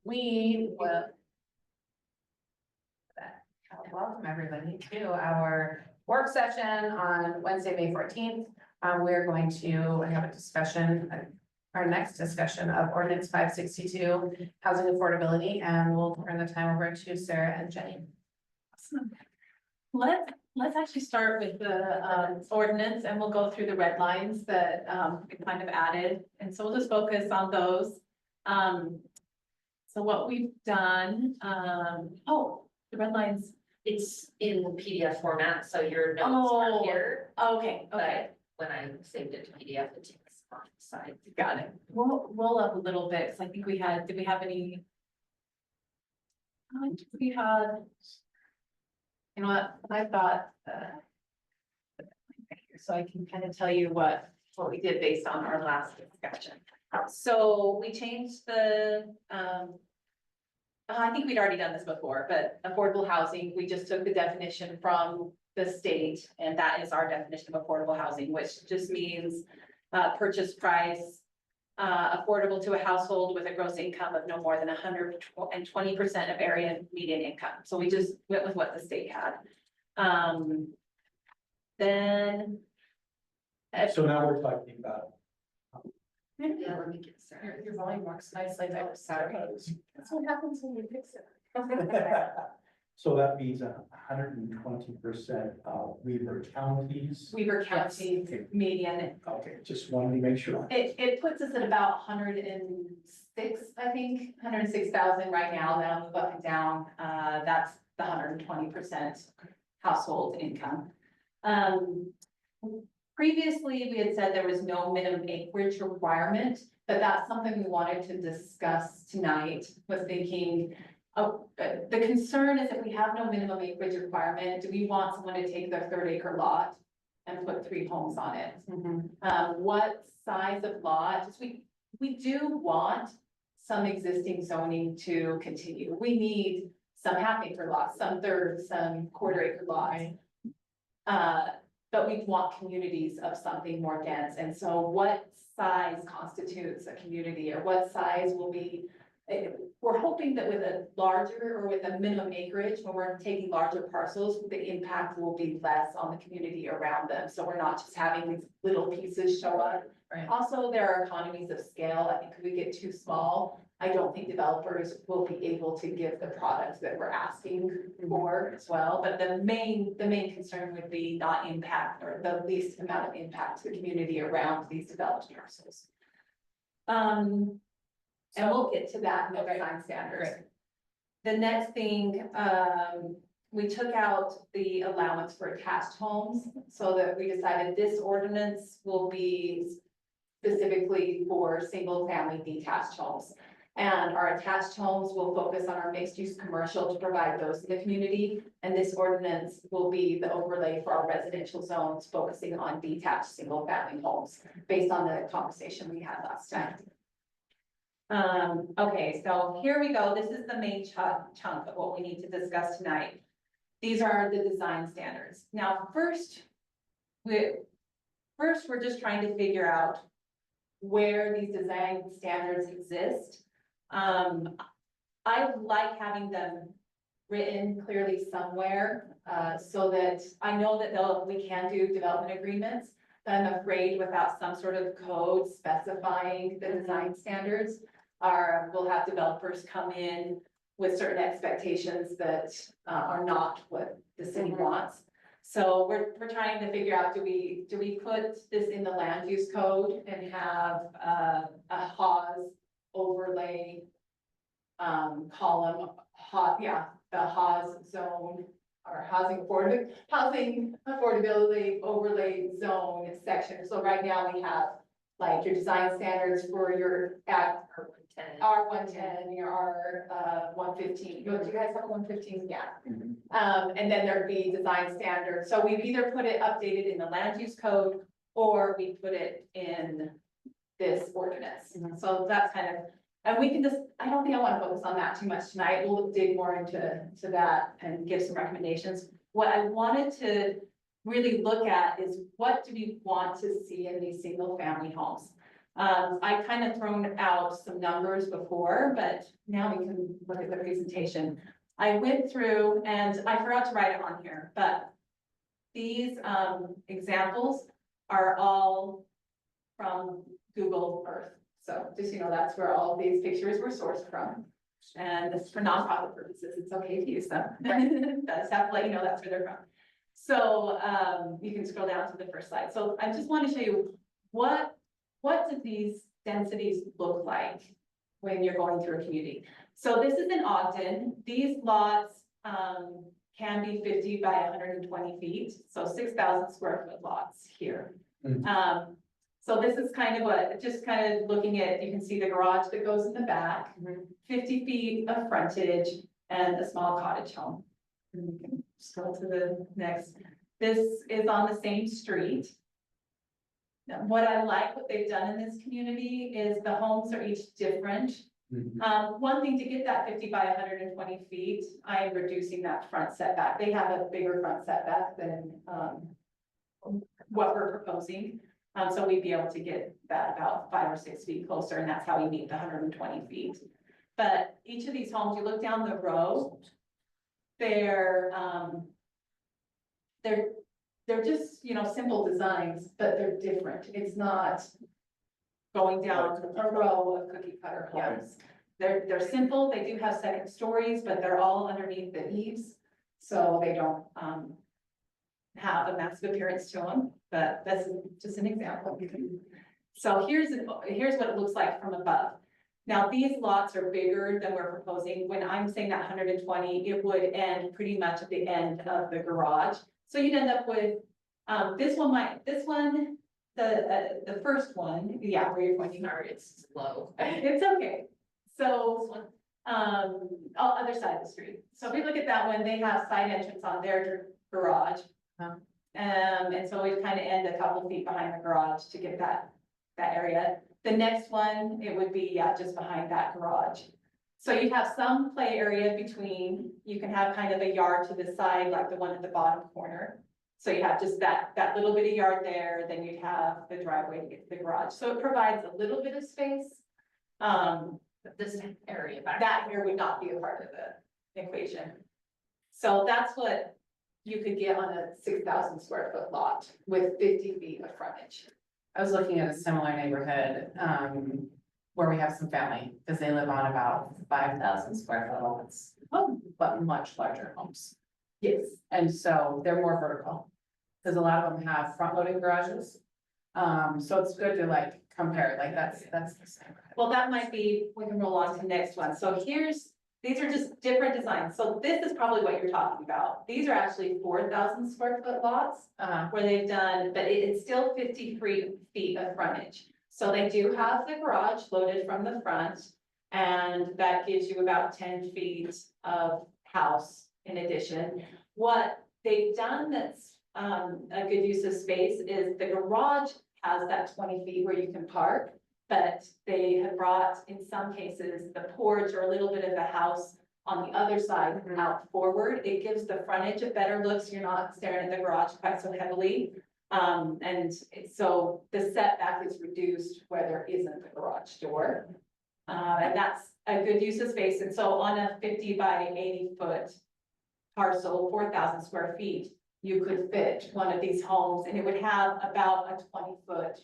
we will welcome everybody to our work session on Wednesday, May 14th. We're going to have a discussion, our next discussion of Ordinance 562, housing affordability, and we'll turn the time over to Sarah and Jenny. Awesome. Let's actually start with the ordinance, and we'll go through the red lines that we kind of added, and so we'll just focus on those. So what we've done, oh, the red lines. It's in PDF format, so your notes are here, Okay, but when I saved it to PDF, it takes off the side. got it. We'll roll up a little bit, because I think we had, did we have any? We had, you know what, I thought, so I can kind of tell you what we did based on our last discussion. So we changed the, I think we'd already done this before, but affordable housing, we just took the definition from the state, and that is our definition of affordable housing, which just means purchase price, affordable to a household with a gross income of no more than 120% of area median income. So we just went with what the state had. Then. So now we're talking about. Yeah, let me get started. Your volume works nicely, I'm sorry. That's what happens when you fix it. So that means 120% of Weaver counties. Weaver County median. Okay, just wanted to make sure. It puts us at about 106, I think, 106,000 right now. That'll move up and down. That's the 120% household income. Previously, we had said there was no minimum acreage requirement, but that's something we wanted to discuss tonight. Was thinking, the concern is if we have no minimum acreage requirement, do we want someone to take their 3rd-acre lot and put 3 homes on it? What size of lot? Just we do want some existing zoning to continue. We need some 1/2-acre lots, some 1/3, some 1/4-acre lots. But we want communities of something more dense. And so what size constitutes a community, or what size will be, we're hoping that with a larger or with a minimum acreage, when we're taking larger parcels, the impact will be less on the community around them. So we're not just having these little pieces show up. Right. Also, there are economies of scale. I think if we get too small, I don't think developers will be able to give the products that we're asking for as well. But the main concern would be not impact, or the least amount of impact to the community around these developed parcels. And we'll get to that in the design standards. Great. The next thing, we took out the allowance for attached homes, so that we decided this ordinance will be specifically for single-family detached homes. And our attached homes will focus on our mixed-use commercial to provide those in the community. And this ordinance will be the overlay for our residential zones, focusing on detached single-family homes, based on the conversation we had last time. Okay, so here we go. This is the main chunk of what we need to discuss tonight. These are the design standards. Now, first, we're just trying to figure out where these design standards exist. I like having them written clearly somewhere, so that I know that we can do development agreements. But I'm afraid without some sort of code specifying the design standards, we'll have developers come in with certain expectations that are not what the city wants. So we're trying to figure out, do we put this in the land use code and have a HAWS overlay column, the HAWS zone, or housing affordability overlay zone section. So right now we have like your design standards for your R110, your R115. Do you guys have 115? Yeah. And then there'd be design standards. So we've either put it updated in the land use code, or we put it in this ordinance. So that's kind of, and we can just, I don't think I want to focus on that too much tonight. We'll dig more into that and give some recommendations. What I wanted to really look at is, what do we want to see in these single family homes? I kind of thrown out some numbers before, but now we can look at the presentation. I went through and I forgot to write it on here, but these examples are all from Google Earth. So just, that's where all of these pictures were sourced from. And this is for nonprofit purposes. It's okay to use them. I just have to let you know that's where they're from. So you can scroll down to the first slide. So I just want to show you what do these densities look like when you're going through a community. So this is in Ogden. These lots can be 50 by 120 feet, so 6,000 square foot lots here. So this is kind of just kind of looking at, you can see the garage that goes in the back, 50 feet of frontage, and a small cottage home. And we can scroll to the next. This is on the same street. Now, what I like what they've done in this community is the homes are each different. One thing, to get that 50 by 120 feet, I am reducing that front setback. They have a bigger front setback than what we're proposing. So we'd be able to get that about 5 or 6 feet closer, and that's how we meet the 120 feet. But each of these homes, you look down the row, they're just, simple designs, but they're different. It's not going down a row of cookie cutter homes. They're simple. They do have second stories, but they're all underneath the eaves. So they don't have a massive appearance to them, but that's just an example. So here's what it looks like from above. Now, these lots are bigger than we're proposing. When I'm saying that 120, it would end pretty much at the end of the garage. So you'd end up with the first one, yeah, where you're pointing. Sorry, it's low. It's okay. So, other side of the street. So if we look at that one, they have side entrance on their garage. And so we kind of end a couple feet behind the garage to get that area. The next one, it would be, just behind that garage. So you'd have some play area between. You can have kind of a yard to the side, like the one at the bottom corner. So you have just that little bit of yard there, then you'd have the driveway to get to the garage. So it provides a little bit of space. This area back. That here would not be a part of the equation. So that's what you could get on a 6,000 square foot lot with 50 feet of frontage. I was looking at a similar neighborhood, where we have some family, because they live on about 5,000 square foot lots. But much larger homes. Yes. And so they're more vertical, because a lot of them have front loading garages. So it's good to like compare, like that's the same. Well, that might be, we can roll on to the next one. So these are just different designs. So this is probably what you're talking about. These are actually 4,000 square foot lots where they've done, but it's still 53 feet of frontage. So they do have the garage loaded from the front, and that gives you about 10 feet of house in addition. What they've done that's a good use of space is the garage has that 20 feet where you can park. But they have brought, in some cases, the porch or a little bit of the house on the other side out forward. It gives the frontage a better look, so you're not staring at the garage quite so heavily. So the setback is reduced where there isn't the garage door. And that's a good use of space. And so on a 50 by 80 foot parcel, 4,000 square feet, you could fit one of these homes, and it would have about a 20-foot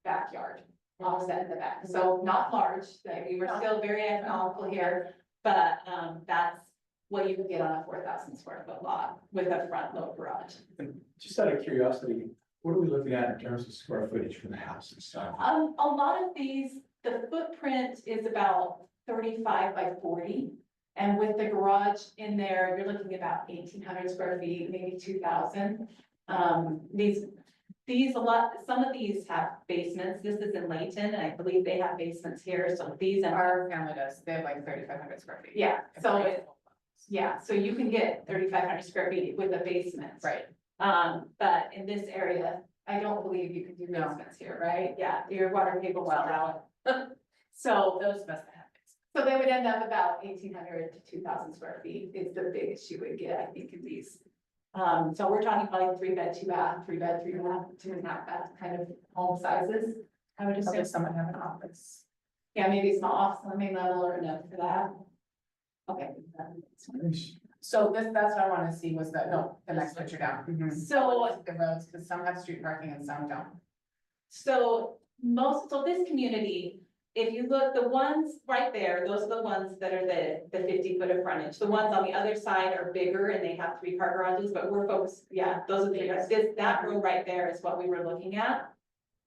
backyard offset in the back. So not large, like we were still very economical here, but that's what you could get on a 4,000 square foot lot with a front load garage. And just out of curiosity, what are we looking at in terms of square footage for the house and stuff? A lot of these, the footprint is about 35 by 40. And with the garage in there, you're looking at about 1,800 square feet, maybe 2,000. Some of these have basements. This is in Layton, and I believe they have basements here. So these are, Our family does, they have like 3,500 square feet. yeah, so you can get 3,500 square feet with a basement. Right. But in this area, I don't believe you can do No. basements here, right? Yeah, your water table well out. So those must have. So they would end up about 1,800 to 2,000 square feet is the biggest you would get, I think, in these. So we're talking probably 3 bed, 2 bath, 3 bed, 3 bath, 2.5 bath kind of home sizes. I would Probably assume, someone have an office. yeah, maybe small office on the main level or enough for that. Okay. So that's what I wanted to see was that, no, the next picture down. So, The roads, because some have street parking and some don't. so this community, if you look, the ones right there, those are the ones that are the 50 foot of frontage. The ones on the other side are bigger and they have 3 car garages, but we're focused, yeah, those are the, that row right there is what we were looking at.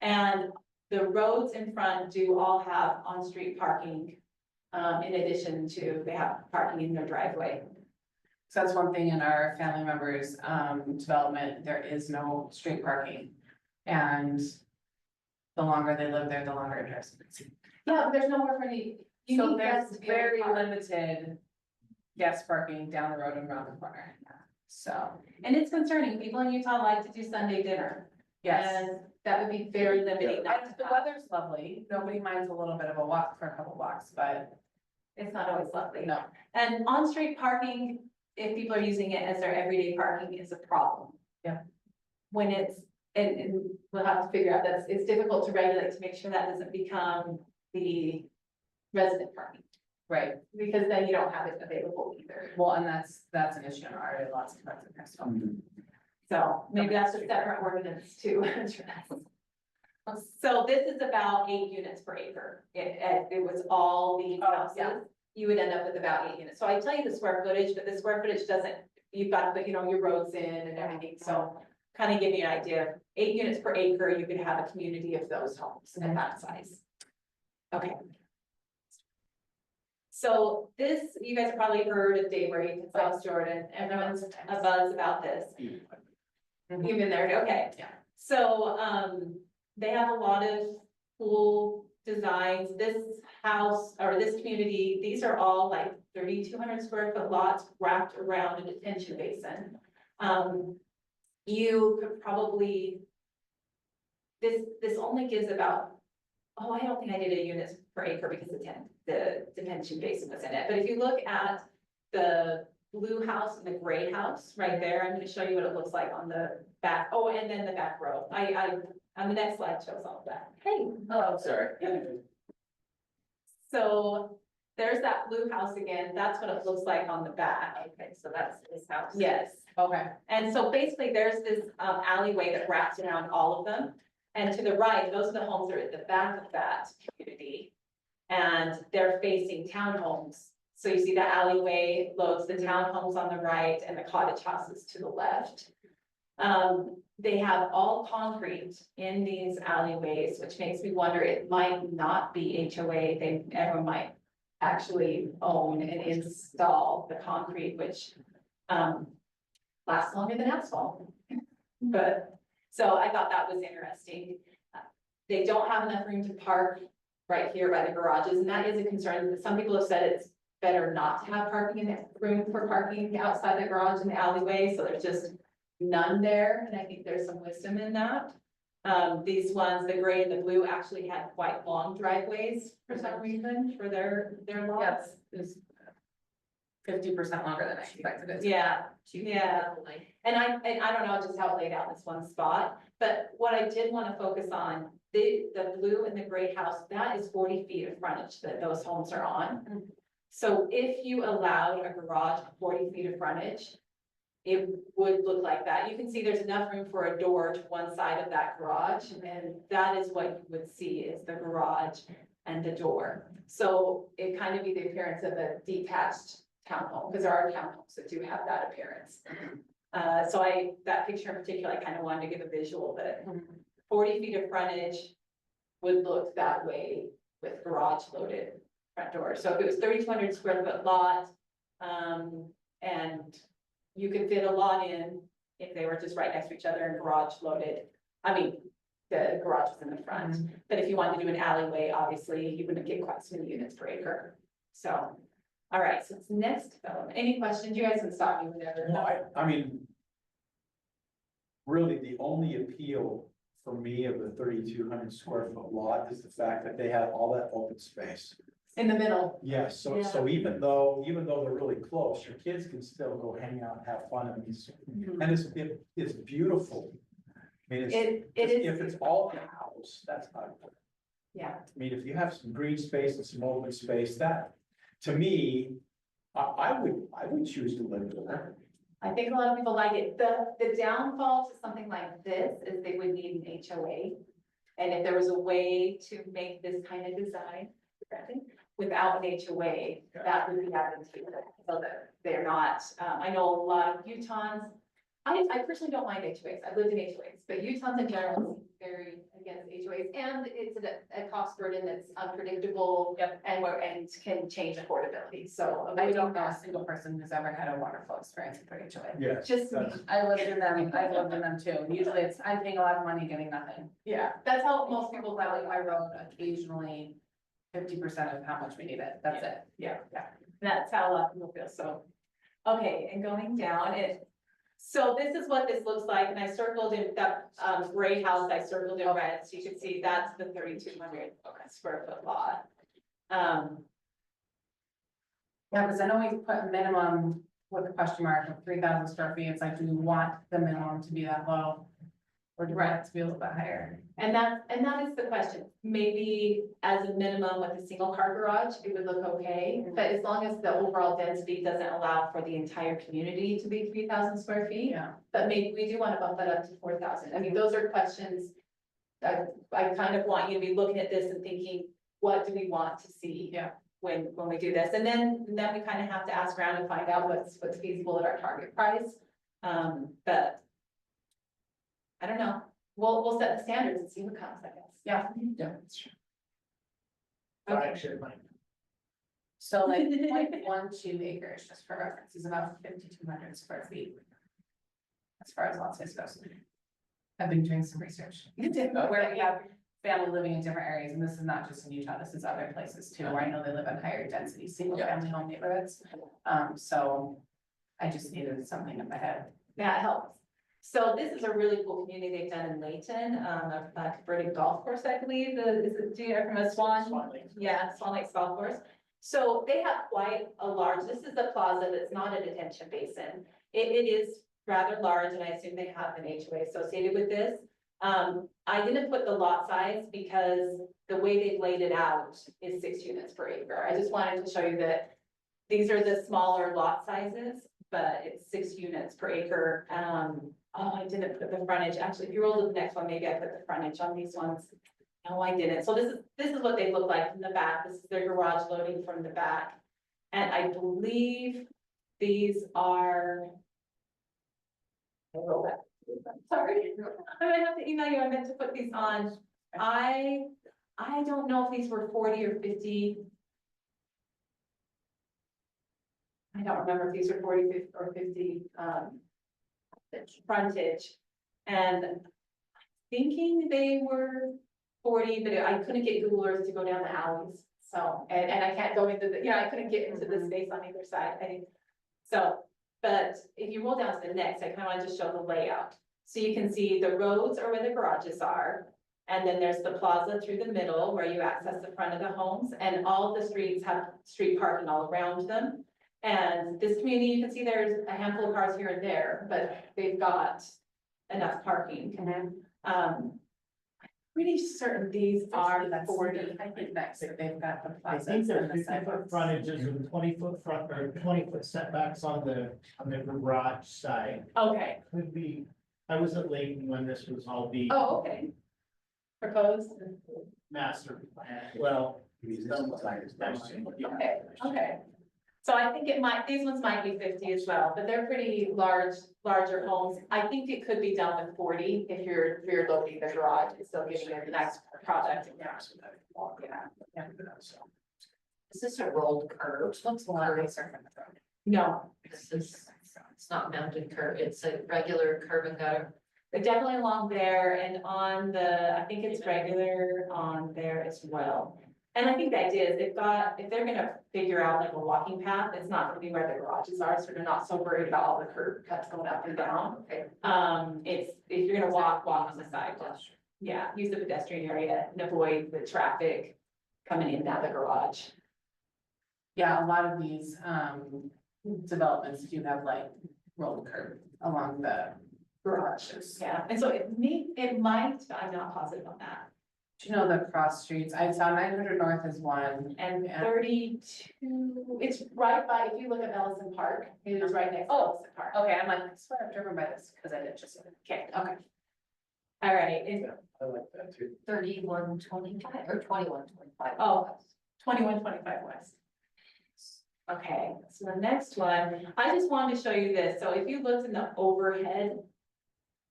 And the roads in front do all have on-street parking, in addition to, they have parking in their driveway. So that's one thing in our family members, development, there is no street parking. And the longer they live there, the longer it drives. Yeah, but there's nowhere for any. you So need there's guests to be able to very park. limited guest parking down the road and around the corner. So, And it's concerning, people in Utah like to do Sunday dinner. yes. And that would be very limiting. not And to the have. weather's lovely. Nobody minds a little bit of a walk for a couple blocks, but It's not always lovely. no. And on-street parking, if people are using it as their everyday parking, is a problem. Yeah. When it's, and we'll have to figure out that it's difficult to regulate to make sure that doesn't become the resident parking, Right. because then you don't have it available either. Well, and that's an issue in our area, lots of cars. So maybe that's a separate ordinance to address. So this is about 8 units per acre. It was all the Oh, yeah. houses. You would end up with about 8 units. So I tell you the square footage, but the square footage doesn't, you've got to put, your roads in and everything. So kind of give you an idea, 8 units per acre, you could have a community of those homes at that size. Okay. So this, you guys have probably heard of Daybreak in South Jordan. Everyone's a buzz about this. Mhm. You've been there, okay. Yeah. So, they have a lot of cool designs. This house, or this community, these are all like 3,200 square foot lots wrapped around a detention basin. You could probably, this only gives about, oh, I don't think I did a units per acre because the detention basin was in it. But if you look at the blue house and the gray house right there, I'm gonna show you what it looks like on the back. Oh, and then the back row. On the next slide shows all of that. Hey. Hello, sorry. So there's that blue house again. That's what it looks like on the back. Okay, so that's this house. Yes. Okay. And so basically there's this alleyway that wraps around all of them. And to the right, those are the homes that are at the back of that community. And they're facing townhomes. So you see the alleyway loads the townhomes on the right and the cottage houses to the left. They have all concrete in these alleyways, which makes me wonder, it might not be HOA, everyone might actually own and install the concrete, which lasts longer than asphalt. But, so I thought that was interesting. They don't have enough room to park right here by the garages, and that is a concern. Some people have said it's better not to have parking in room for parking outside the garage in the alleyway, so there's just none there, and I think there's some wisdom in that. These ones, the gray and the blue, actually had quite long driveways for some reason for their lots. Yes, it's 50% longer than I expected it. Yeah, yeah. And I don't know just how it laid out in this one spot, but what I did want to focus on, the blue and the gray house, that is 40 feet of frontage that those homes are on. So if you allowed a garage 40 feet of frontage, it would look like that. You can see there's enough room for a door to one side of that garage, and that is what you would see is the garage and the door. So it kind of be the appearance of a detached townhome, because there are townhomes that do have that appearance. So that picture in particular, I kind of wanted to give a visual that 40 feet of frontage would look that way with garage loaded front door. So if it was 3,200 square foot lot, and you could fit a lot in if they were just right next to each other and garage loaded. I mean, the garage was in the front, but if you wanted to do an alleyway, obviously you wouldn't get quite so many units per acre. So, all right, so it's next development. Any questions? You guys can stop me whenever. No, I mean, really, the only appeal for me of the 3,200 square foot lot is the fact that they have all that open space. In the middle. Yes, so, Yeah. so even though they're really close, your kids can still go hang out and have fun in these. And it's beautiful. I mean, It is. if it's all in house, that's not good. Yeah, I mean, if you have some green space and some open space, that, to me, I would choose to live there. I think a lot of people like it. The downfall to something like this is they would need an HOA. And if there was a way to make this kind of design without an HOA, that would be advantageous, so that they're not, I know a lot of Utahns. I personally don't mind HOAs, I've lived in HOAs, but Utahns in general seem very against HOAs, and it's a cost burden that's unpredictable. Yep. And can change affordability, so. I don't know a single person who's ever had a water flow experience with their HOA. Yes. Just, that's- I lived in them, I've lived in them too. Usually it's, I'm paying a lot of money getting nothing. yeah, that's how most people Valley, value my road, occasionally 50% of how much we need it, that's it. Yeah, that's how a lot of people feel, so. Okay, and going down so this is what this looks like, and I circled in that, gray house, I circled in red, so you can see that's the 3,200 square foot lot. Yeah, because I know we put a minimum with a question mark of 3,000 square feet, it's like, do we want the minimum to be that low? Or do we want it to be a little bit higher? And that is the question, maybe as a minimum with a single car garage, it would look okay, but as long as the overall density doesn't allow for the entire community to be 3,000 square feet. Yeah. But maybe we do want to bump that up to 4,000. I mean, those are questions. I kind of want you to be looking at this and thinking, what do we want to see? Yeah. When we do this, and then we kind of have to ask around and find out what's feasible at our target price. But I don't know. We'll set the standards and see what comes, I guess. Yeah. Yeah, that's true. Okay. So like 0.12 acres, just for reference, is about 5,200 square feet. As far as lot size goes. I've been doing some research, where we have family living in different areas, and this is not just in Utah, this is other places too, where I know they live in higher density, single family home neighborhoods. So I just needed something in my head. That helps. So this is a really cool community they've done in Layton, a converted golf course, I believe, do you know from a Swan? Yeah, Swan Lakes Golf Course. So they have quite a large, this is a plaza that's not a detention basin. It is rather large, and I assume they have an HOA associated with this. I didn't put the lot size because the way they've laid it out is 6 units per acre. I just wanted to show you that these are the smaller lot sizes, but it's 6 units per acre. I didn't put the frontage. Actually, if you roll to the next one, maybe I put the frontage on these ones. No, I didn't. So this is what they look like from the back. This is their garage loading from the back. And I believe these are. Sorry, I'm gonna have to email you. I meant to put these on. I don't know if these were 40 or 50. I don't remember if these are 40 or 50 frontage. And thinking they were 40, but I couldn't get Google Earth to go down the alleys. So, and I can't go into the, I couldn't get into the space on either side. So, but if you roll down to the next, I kind of want to just show the layout. So you can see the roads are where the garages are. And then there's the plaza through the middle where you access the front of the homes, and all the streets have street parking all around them. And this community, you can see there's a handful of cars here and there, but they've got enough parking. I'm pretty certain these are 40. I think that's, they've got the I plaza. think there's 50-foot frontages and 20-foot front or 20-foot setbacks on the garage side. Okay, Could be, I was at Layton when this was all being oh, okay. Proposed, master plan. Well. okay, okay. So I think these ones might be 50 as well, but they're pretty larger homes. I think it could be done with 40 if you're loading the garage, it's still giving it a nice product. Yeah. Is this a rolled curb? Looks a lot nicer from the road. No, This is, it's not mounted curb, it's a regular curb and gutter. they're definitely along there and on the, I think it's regular on there as well. And I think the idea is if they're gonna figure out like a walking path, it's not gonna be where the garages are, so they're not so worried about all the curb cuts going up and down. It's, if you're gonna walk on the sidewalk. Yeah, use the pedestrian area and avoid the traffic coming in and out of the garage. Yeah, a lot of these developments do have like rolled curb along the garages. Yeah, and so it might, but I'm not positive on that. Do you know the cross streets? I saw 900 North is one. And Yeah. 32, it's right by, if you look at Ellison Park, it is right next to Ellison Park. Okay, I'm like, I swear I've driven by this, because I did just, Okay, okay. all right, and, I like that too. 3125 or 2125. oh, 2125 west. Okay, so the next one, I just wanted to show you this, so if you looked in the overhead.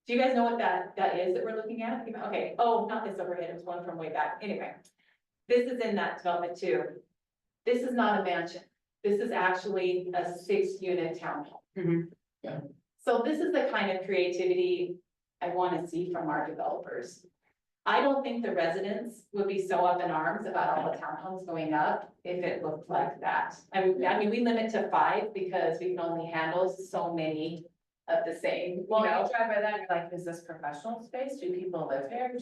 Do you guys know what that is that we're looking at? Okay, oh, not this overhead, it was one from way back, anyway. This is in that development too. This is not a mansion, this is actually a 6-unit townhome. Mhm. Yeah. So this is the kind of creativity I wanna see from our developers. I don't think the residents would be so up in arms about all the townhomes going up if it looked like that. I mean, we limit to 5 because we can only handle so many of the same, you Well, know? you drive by that, you're like, is this professional space? Do people live here?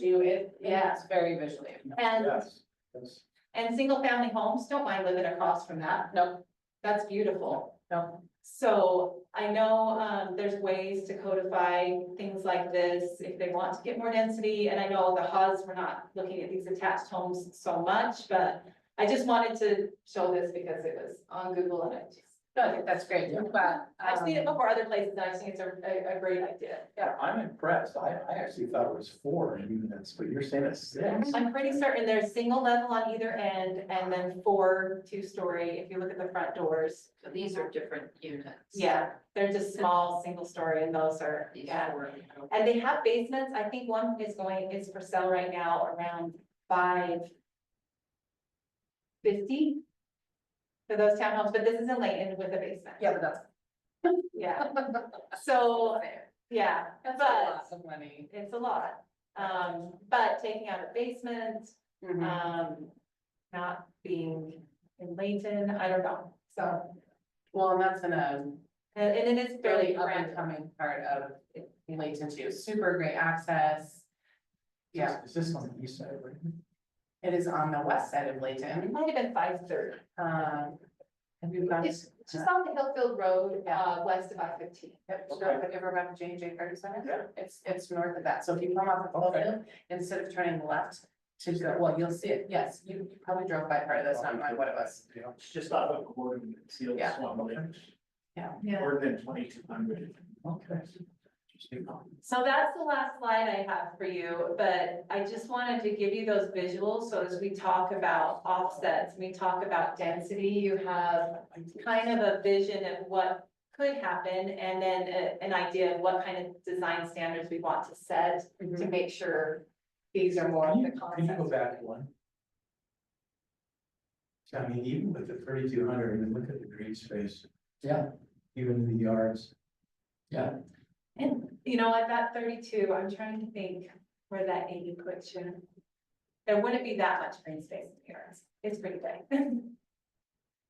Yeah. It's very visually. And, Yes, yes. and single family homes, don't mind living across from that. Nope, That's beautiful. nope. So I know, there's ways to codify things like this if they want to get more density. And I know the HUDs, we're not looking at these attached homes so much, but I just wanted to show this because it was on Google and I just. No, that's great, but. I've seen it before other places and I think it's a great idea. Yeah, I'm impressed. I actually thought it was 4 units, but you're saying it's 6. I'm pretty certain there's single level on either end and then 4 2-story, if you look at the front doors. So these are different units. Yeah, they're just small, single story and those are, These yeah. are. And they have basements. I think one is for sale right now around $550 for those townhomes, but this is in Layton with a basement. Yeah, but that's. Yeah, so, yeah, That's a but lot of money. it's a lot. But taking out a basement, Mhm. not being in Layton, I don't know, so. Well, and that's in a And it is really fairly up and grand. coming part of Layton too. Super great access. Yeah, Is this on the east side, right? it is on the west side of It Layton. might have been 530. Have you gone? It's just off the Hillfield Road, west of I-15. Yep, so Okay. have you ever been to J&J Garden Center? Yeah. It's north of that, so if you come off of Okay. Hillfield, instead of turning left to go, well, you'll see it, yes, you probably drove by part of this, not knowing what it was. Yeah. It's just off of Gordon, Seal Yeah. Swamp, Yeah. or then 2200. Okay. Interesting. So that's the last slide I have for you, but I just wanted to give you those visuals, so as we talk about offsets, we talk about density, you have kind of a vision of what could happen, and then an idea of what kind of design standards we want to set to make sure these are more of the Can you go concepts. back one? So, I mean, even with the 3200, I mean, look at the green space. Yeah. Even the yards. Yeah. And, you know, at that 32, I'm trying to think where that 80 puts you. There wouldn't be that much green space in here. It's pretty big.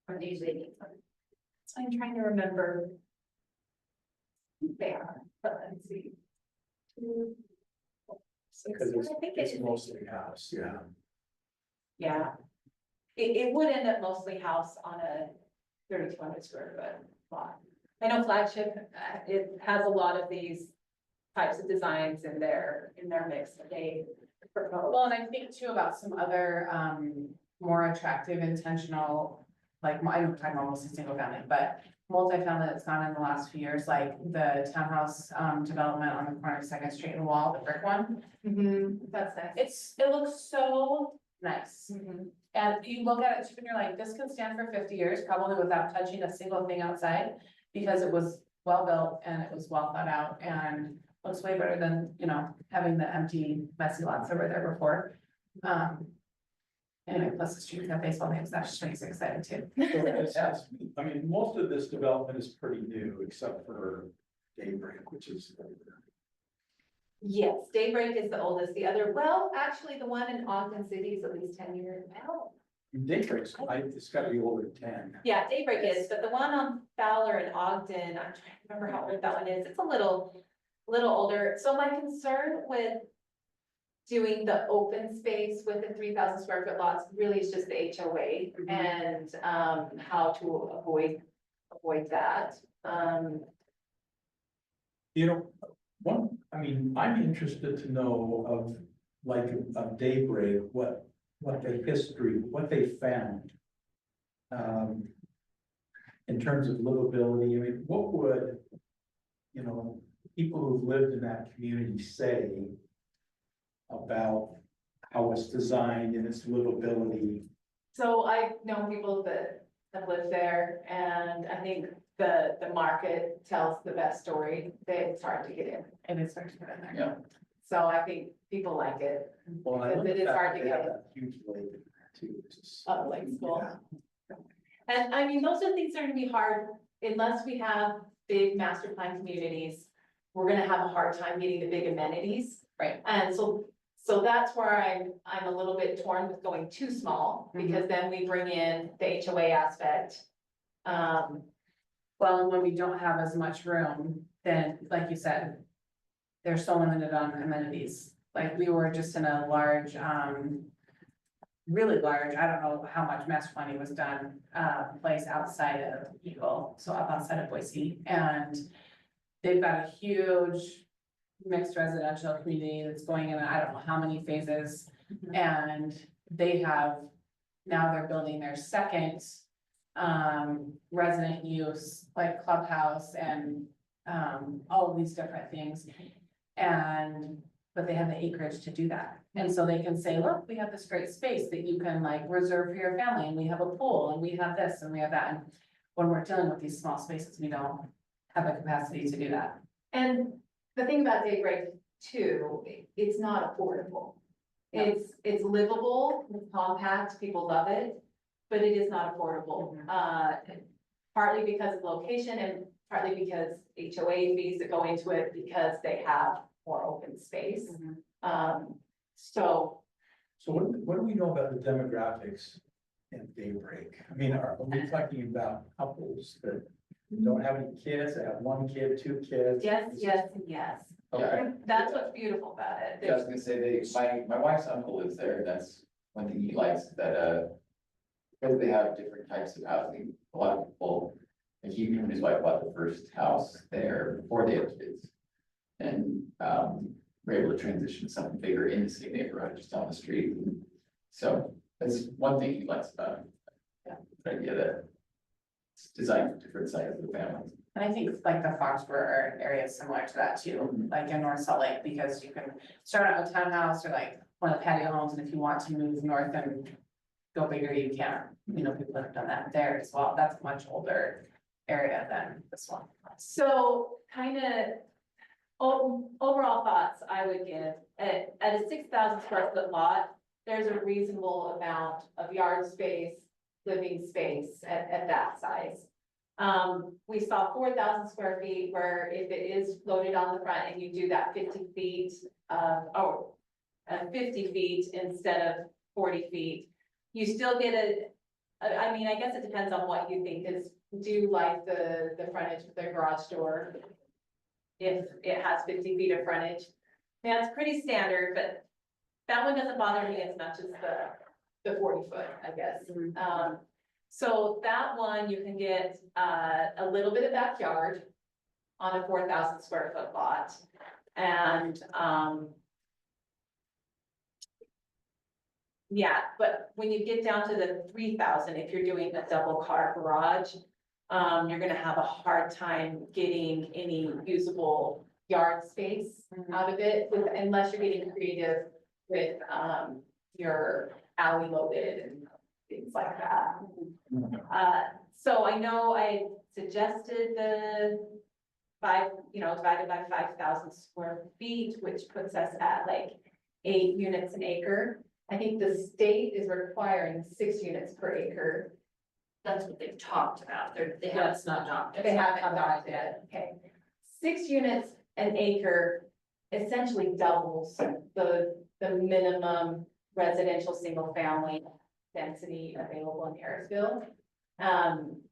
Are these 80? So I'm trying to remember. They are, but let's see. 2, 4, 6, Because I think it's it is. mostly house, yeah. Yeah. It would end up mostly house on a 3,200 square foot lot. I know Flagship, it has a lot of these types of designs in their mix that they propose. Well, and I think too about some other, more attractive intentional, like, I don't talk about mostly single family, but multifamily that's gone in the last few years, like the townhouse, development on the corner of Second Street and Wall, the brick one. That's nice. It looks so nice. Mhm. And you look at it too, and you're like, this can stand for 50 years, probably without touching a single thing outside. Because it was well built and it was well thought out and looks way better than, you know, having the empty messy lots that were there before. Anyway, plus the streets have baseball names, that just makes it exciting too. I mean, most of this development is pretty new, except for Daybreak, which is. Yes, Daybreak is the oldest. The other, well, actually, the one in Ogden City is at least 10 years. Well, Daybreak's, it's gotta be over 10. yeah, Daybreak is, but the one on Fowler and Ogden, I'm trying to remember how old that one is. It's a little older. So my concern with doing the open space with the 3,000 square foot lots really is just the HOA and how to avoid that. You know, I'm interested to know of like of Daybreak, what the history, what they found. In terms of livability, I mean, what would, you know, people who've lived in that community say about how it's designed and its livability? So I know people that have lived there, and I think the market tells the best story, that it's hard to get in. It is hard to get in there. Yeah. So I think people like it. Well, I Because love it the is fact hard that to they have get in. that huge lake in there too. It's just- Of Lake School. Yeah. And I mean, those are things that are gonna be hard, unless we have big master plan communities, we're gonna have a hard time getting the big amenities. Right. And so that's where I'm a little bit torn with going too small, because then we bring in the HOA aspect. Well, and when we don't have as much room, then, like you said, they're so limited on amenities. Like, we were just in a large, really large, I don't know how much master planning was done, place outside of Eagle, so up outside of Boise. And they've got a huge mixed residential community that's going in, I don't know how many phases. And they have, now they're building their second resident use, like clubhouse and all of these different things. But they have the acreage to do that. And so they can say, look, we have this great space that you can like reserve for your family, and we have a pool, and we have this, and we have that. And when we're dealing with these small spaces, we don't have the capacity to do that. And the thing about Daybreak too, it's not affordable. No. It's livable, it's compact, people love it, but it is not affordable. Partly because of location and partly because HOA fees that go into it, because they have more open space. So So what do we know about the demographics in Daybreak? I mean, are we talking about couples that don't have any kids, that have one kid, two kids? yes, yes, and yes. Okay, That's what's beautiful about it. Yeah, I was gonna say, my wife's uncle lives there, that's one thing he likes, that, because they have different types of housing, a lot of people, and he and his wife bought the first house there before they had kids. And, we're able to transition to something bigger in the same neighborhood, just down the street. So that's one thing he likes about it. Yeah. The idea that it's designed for different sizes of families. And I think like the Foxborough area is similar to that too, like in North Salt Lake, because you can start out a townhouse or like one of the patio homes, and if you want to move north and go bigger, you can. You know, people have done that there as well. That's a much older area than this one. So kind of overall thoughts I would give, at a 6,000 square foot lot, there's a reasonable amount of yard space, living space at that size. We saw 4,000 square feet where if it is loaded on the front and you do that 50 feet, 50 feet instead of 40 feet, you still get I mean, I guess it depends on what you think is, do you like the frontage with their garage door? If it has 50 feet of frontage, yeah, it's pretty standard, but that one doesn't bother me as much as the 40 foot, I guess. So that one, you can get a little bit of backyard on a 4,000 square foot lot. And yeah, but when you get down to the 3,000, if you're doing a double car garage, you're gonna have a hard time getting any usable yard space out of it, unless you're getting creative with your alley loaded and things like that. So I know I suggested the divided by 5,000 square feet, which puts us at like 8 units an acre. I think the state is requiring 6 units per acre. That's what they've talked about. They Yeah, haven't it's not adopted. They haven't adopted it, okay. 6 units an acre essentially doubles the minimum residential single family density available in Harrisville.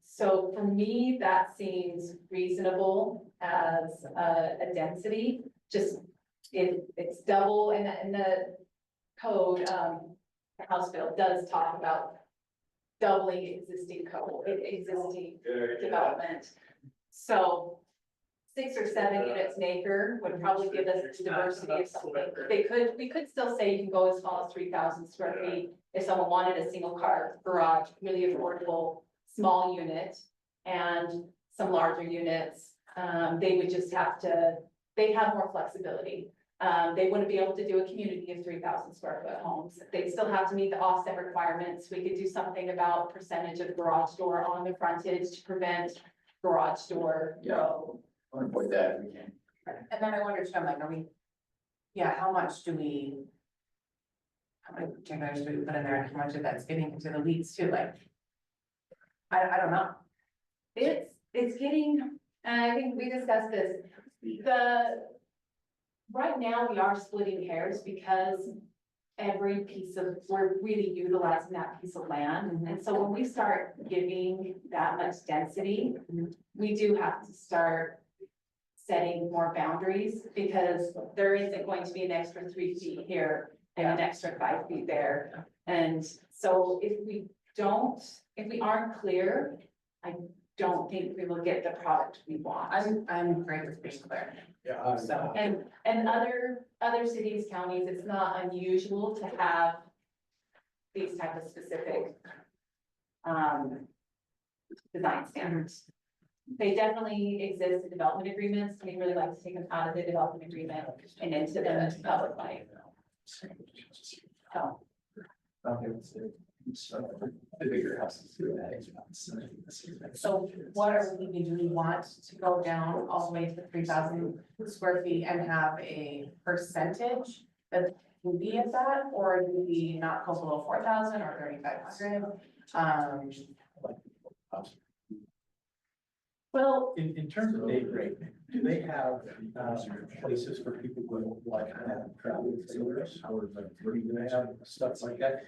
So for me, that seems reasonable as a density, just it's double, and the code, the House bill does talk about doubling existing development. So 6 or 7 units an acre would probably give us diversity of something. We could still say you can go as small as 3,000 square feet if someone wanted a single car garage, really affordable, small unit, and some larger units. They would just they'd have more flexibility. They wouldn't be able to do a community of 3,000 square foot homes. They'd still have to meet the offset requirements. We could do something about percentage of garage door on the frontage to prevent garage door growth. I want to avoid that if we can. And then I wondered, too, I'm like, how much do we? How many particulars do we put in there and how much of that's getting into the weeds too, like? I don't know. It's getting, and I think we discussed this, right now we are splitting hairs because we're really utilizing that piece of land. And so when we start giving that much density, we do have to start setting more boundaries because there isn't going to be an extra 3 feet here and an extra 5 feet there. And so if we aren't clear, I don't think we will get the product we want. I'm great with being clear. Yeah. So, And other cities, counties, it's not unusual to have these type of specific design standards. They definitely exist in development agreements. We really like to take them out of the development agreement and into the public life. So, The bigger houses do that. so what are do we want to go down all the way to 3,000 square feet and have a percentage that can be at that? Or do we not go below 4,000 or 3,500? well, In terms of day rate, do they have, places for people who like have travel trailers or do they have stuff like that?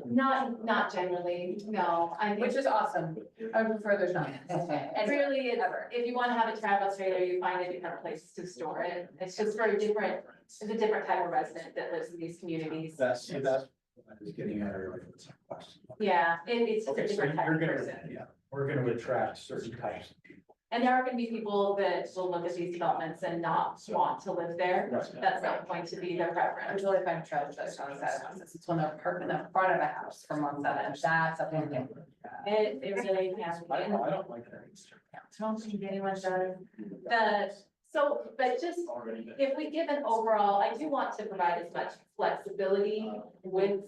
not generally, no. I think Which is awesome. I would prefer there's not. and really, if you want to have a travel trailer, you find a different place to store it. It's just very different. It's a different type of resident that lives in these communities. That's what I was getting at earlier. Yeah, it's just a Okay, so different type you're of gonna, person. yeah, we're gonna attract certain types of people. And there are gonna be people that will look at these developments and not want to live there. That's not going to be their I'm preference. totally fine with travel trailers on the side of houses. It's when they're parked in the front of a house for months at a time. That's something different. It really can be. I don't like that. Don't think anyone does. But just, if we give an overall, I do want to provide as much flexibility with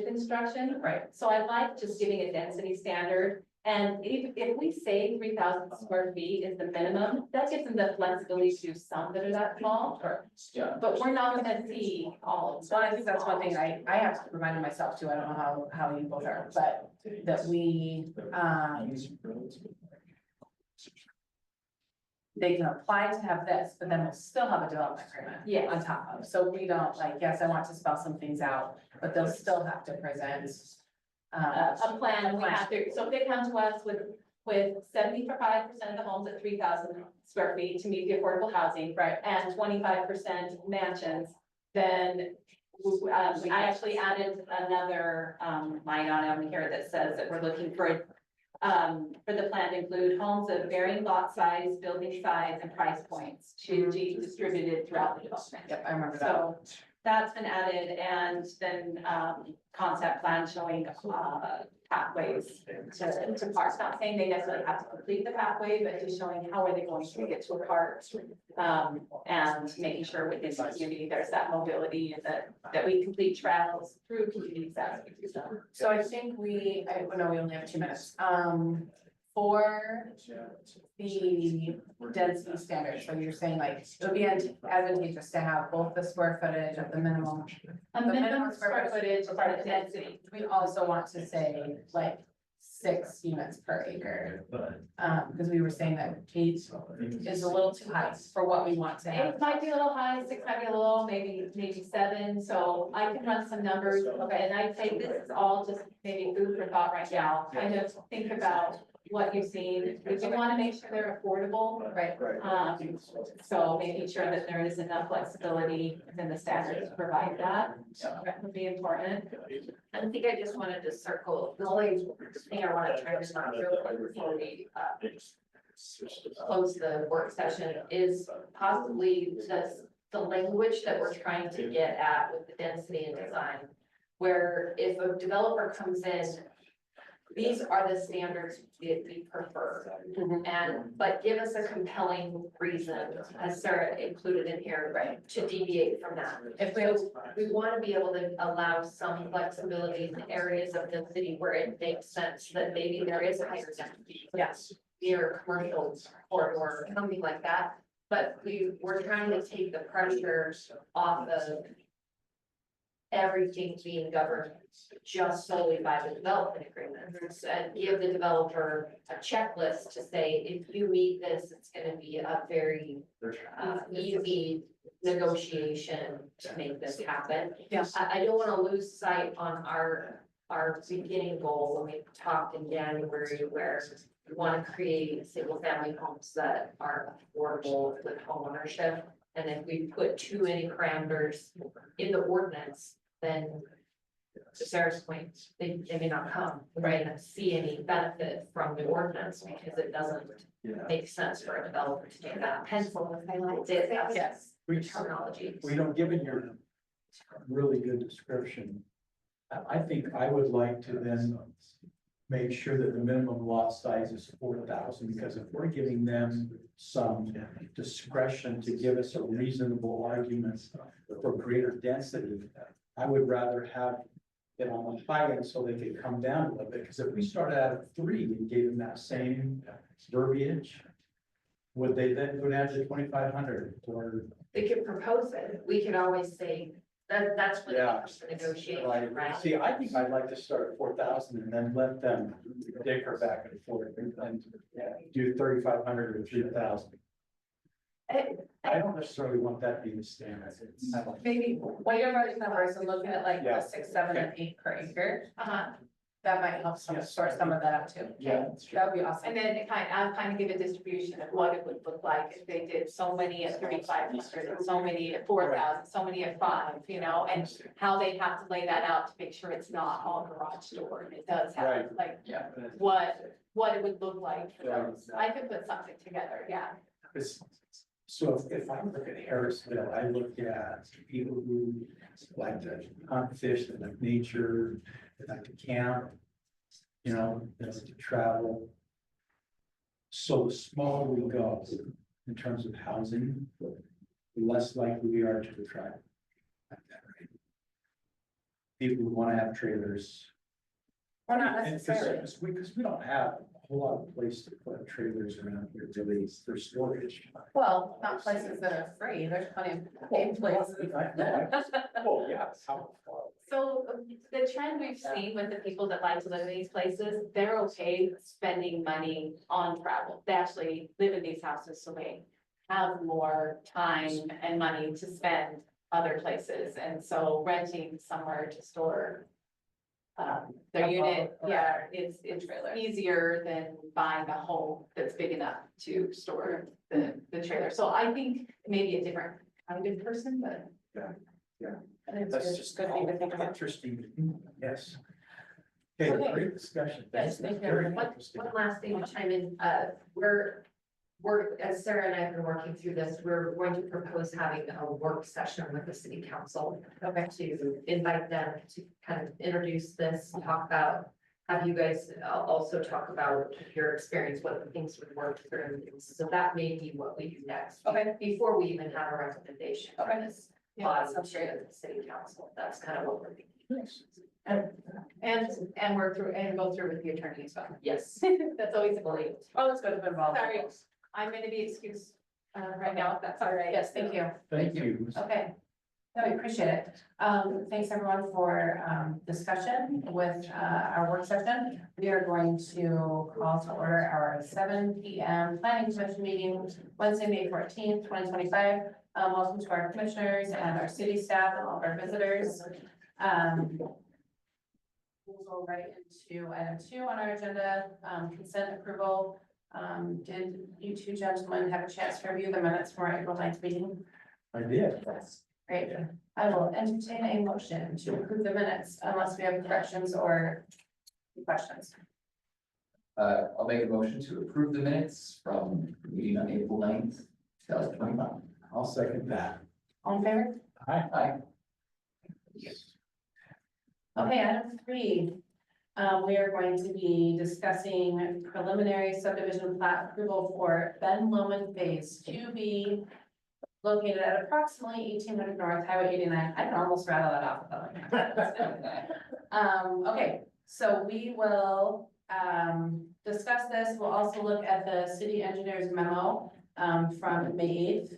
construction. Right. So I like just giving a density standard. And if we say 3,000 square feet is the minimum, that gives them the flexibility to do some that are that small. Yeah. But we're not gonna see all of them. So I think that's one thing I have to remind myself too. I don't know how you both are, but that we, they can apply to have this, but then we'll still have a development agreement. Yes. On top of, so we don't like, yes, I want to spell some things out, but they'll still have to present. A plan, we have to, so if they come to us with 75% of the homes at 3,000 square feet to meet the affordable housing. Right. And 25% mansions, then I actually added another line on here that says that we're looking for the plan to include homes of varying lot size, building size, and price points to be distributed throughout the development. Yep, I remember that. So that's been added, and then concept plan showing pathways to parks. Not saying they necessarily have to complete the pathway, but just showing how are they going to get to a park. And making sure within the community, there's that mobility and that we complete trails through communities as we do so. So I think we only have 2 minutes. For the density standard, so you're saying like, it would be advantageous to have both the square footage of the minimum. A The minimum square footage and the density. We also want to say like 6 units per acre. Because we were saying that 8 is a little too high for what we want to have. 8 might be a little high, 6 might be a little, maybe 7, so I can run some numbers, okay, and I'd say this is all just maybe food for thought right now. Kind of think about what you've seen, we do want to make sure they're affordable, Right. so making sure that there is enough flexibility within the standards to provide that, that would be important. I think I just wanted to circle, the only thing I want to try to talk through before we close the work session is possibly the language that we're trying to get at with the density and design. Where if a developer comes in, these are the standards that we prefer. But give us a compelling reason, as Sarah included in here, right, to deviate from that. If we want to be able to allow some flexibility in areas of the city where it makes sense that maybe there is higher density. Yes. Near commercial corridor, something like that. But we're trying to take the pressure off of everything being governed just solely by the development agreements and give the developer a checklist to say, if you meet this, it's gonna be a very easy negotiation to make this happen. Yes. I don't wanna lose sight on our beginning goal when we talked in January where we wanna create single family homes that are affordable with homeownership. And if we put too many parameters in the ordinance, then to Sarah's point, they may not come, right, and see any benefit from the ordinance because it doesn't make sense for a developer to do that. Pencil, if I like. Yes, We, terminology. given your really good description, I think I would like to then make sure that the minimum lot size is 4,000, because if we're giving them some discretion to give us a reasonable argument for greater density, I would rather have it on the high end so they could come down a little bit, because if we started out at 3 and gave them that same verbiage, would they then go down to 2,500 or? We could propose it. We could always say that's what Yeah. the negotiation, right? See, I think I'd like to start at 4,000 and then let them dicker back and forth and do 3,500 or 3,000. I don't necessarily want that to be the standard. I like- Maybe, when you're running numbers and looking at like Yeah. the 6, 7, and 8 per acre, Uh-huh. that might help sort some of that out too. Yeah, that's true. That would be awesome. And then I'll kind of give a distribution of what it would look like if they did so many at 3,500, and so many at 4,000, so many at 5, you know, and how they have to lay that out to make sure it's not all garage door, and it does have, Right. like, Yeah. what it would look like for those. I could put something together, yeah. So if I look at Harrisville, I look at people who like to hunt, fish, they like nature, they like to camp, you know, they like to travel. So the smaller we go in terms of housing, the less likely we are to attract like that, right? People who want to have trailers. Or not And necessarily. because we don't have a whole lot of place to put trailers around here, really, for storage. Well, not places that are free, there's plenty of game places. Well, yeah, how far? So the trend we've seen with the people that like to live in these places, they're okay spending money on travel. They actually live in these houses, so they have more time and money to spend other places. And so renting somewhere to store their unit, yeah, it's easier than buying a home that's big enough to store the trailer. So I think maybe a different kind of person, but. I think it's That's good- just good thing to think about. interesting, yes. Okay, Okay. great discussion. Yes, thank you. Very One interesting. last thing to chime in, we're, as Sarah and I have been working through this, we're going to propose having a work session with the city council. Okay, to invite them to kind of introduce this, and talk about, have you guys also talk about your experience, what things would work through. So that may be what we do next. Okay. Before we even have a recommendation from Okay. this Yeah, body, the city council, that's kind of what we're thinking. And work through and go through with the attorney as well. Yes. That's always important. Oh, let's go to involved. Sorry. I'm gonna be excused right now, if that's all right. Yes, thank you. Thank you. Okay. No, we appreciate it. Thanks everyone for, discussion with, our work session. We are going to call to order our 7 PM planning commission meeting, Wednesday, May 14th, 2025. Welcome to our commissioners and our city staff and all of our visitors. We'll go right into item 2 on our agenda, consent approval. Did you two gentlemen have a chance to review the minutes from our April 9th meeting? I did. Yes, great. I will entertain a motion to approve the minutes unless we have corrections or questions. I'll make a motion to approve the minutes from the meeting on April 9th, 2025. I'll second that. All in favor? Aye. Okay, item 3. We are going to be discussing preliminary subdivision plat approval for Ben Lomond Phase 2B, located at approximately 1800 North Highway 89. I can almost rattle that off. Okay, so we will discuss this. We'll also look at the city engineer's memo from May 8th.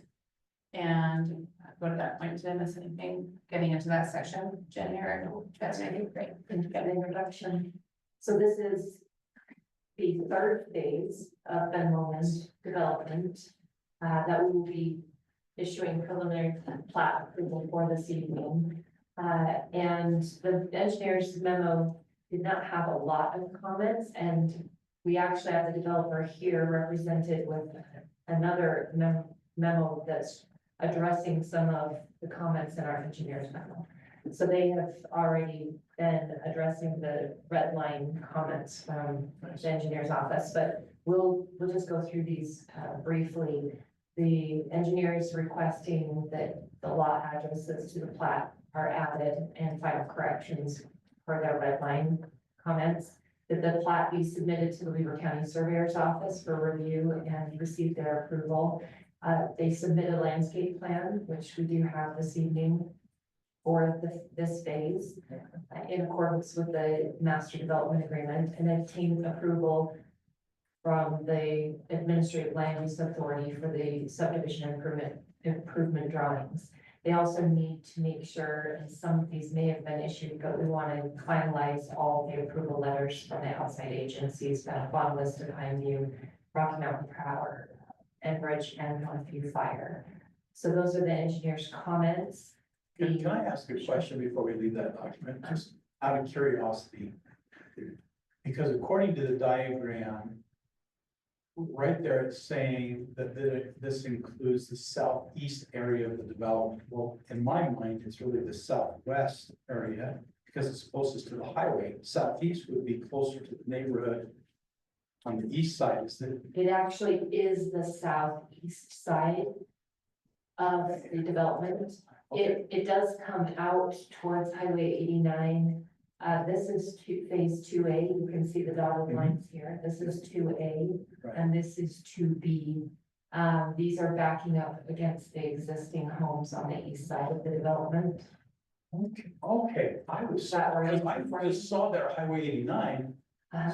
And go to that point. Did I miss anything getting into that section? Jen, that's great. Get an introduction. So this is the third phase of Ben Lomond development that we will be issuing preliminary plat approval for this evening. And the engineer's memo did not have a lot of comments, and we actually have the developer here represented with another memo that's addressing some of the comments in our engineer's memo. So they have already been addressing the red line comments from the engineer's office, but we'll just go through these briefly. The engineer is requesting that the lot addresses to the plat are added and final corrections for their red line comments. That the plat be submitted to the Weaver County Surveyor's Office for review and receive their approval. They submit a landscape plan, which we do have this evening for this phase, in accordance with the master development agreement, and obtain approval from the administrative land use authority for the subdivision improvement drawings. They also need to make sure, and some of these may have been issued, but we want to finalize all the approval letters from the outside agencies, Bond List of Pineview, Rocky Mountain Power, Enbridge, and Northview Fire. So those are the engineer's comments. Can I ask a question before we leave that document, just out of curiosity? Because according to the diagram, right there, it's saying that this includes the southeast area of the development. Well, in my mind, it's really the southwest area, because it's closest to the highway. Southeast would be closer to the neighborhood on the east side, is it? It actually is the southeast side of the development. It does come out towards Highway 89. This is phase 2A. You can see the dotted lines here. This is 2A, Right. and this is 2B. These are backing up against the existing homes on the east side of the development. Okay, I was, because I just saw there Highway 89,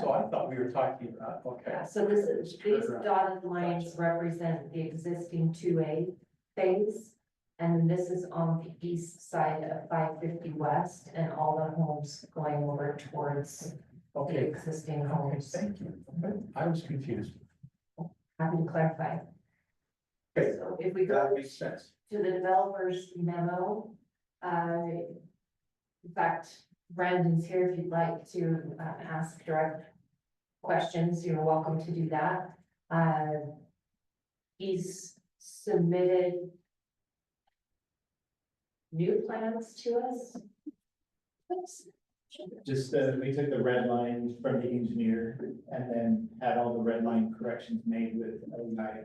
so I thought we were talking about, okay. Yeah, so these dotted lines represent the existing 2A phase. And this is on the east side of 550 West and all the homes going over towards the Okay, existing okay, homes. thank you. I was confused. Happy to clarify. Okay, So if we that go makes sense. to the developer's memo, in fact, Brandon's here if you'd like to ask direct questions, you're welcome to do that. He's submitted new plans to us. Just, we took the red line from the engineer and then had all the red line corrections made with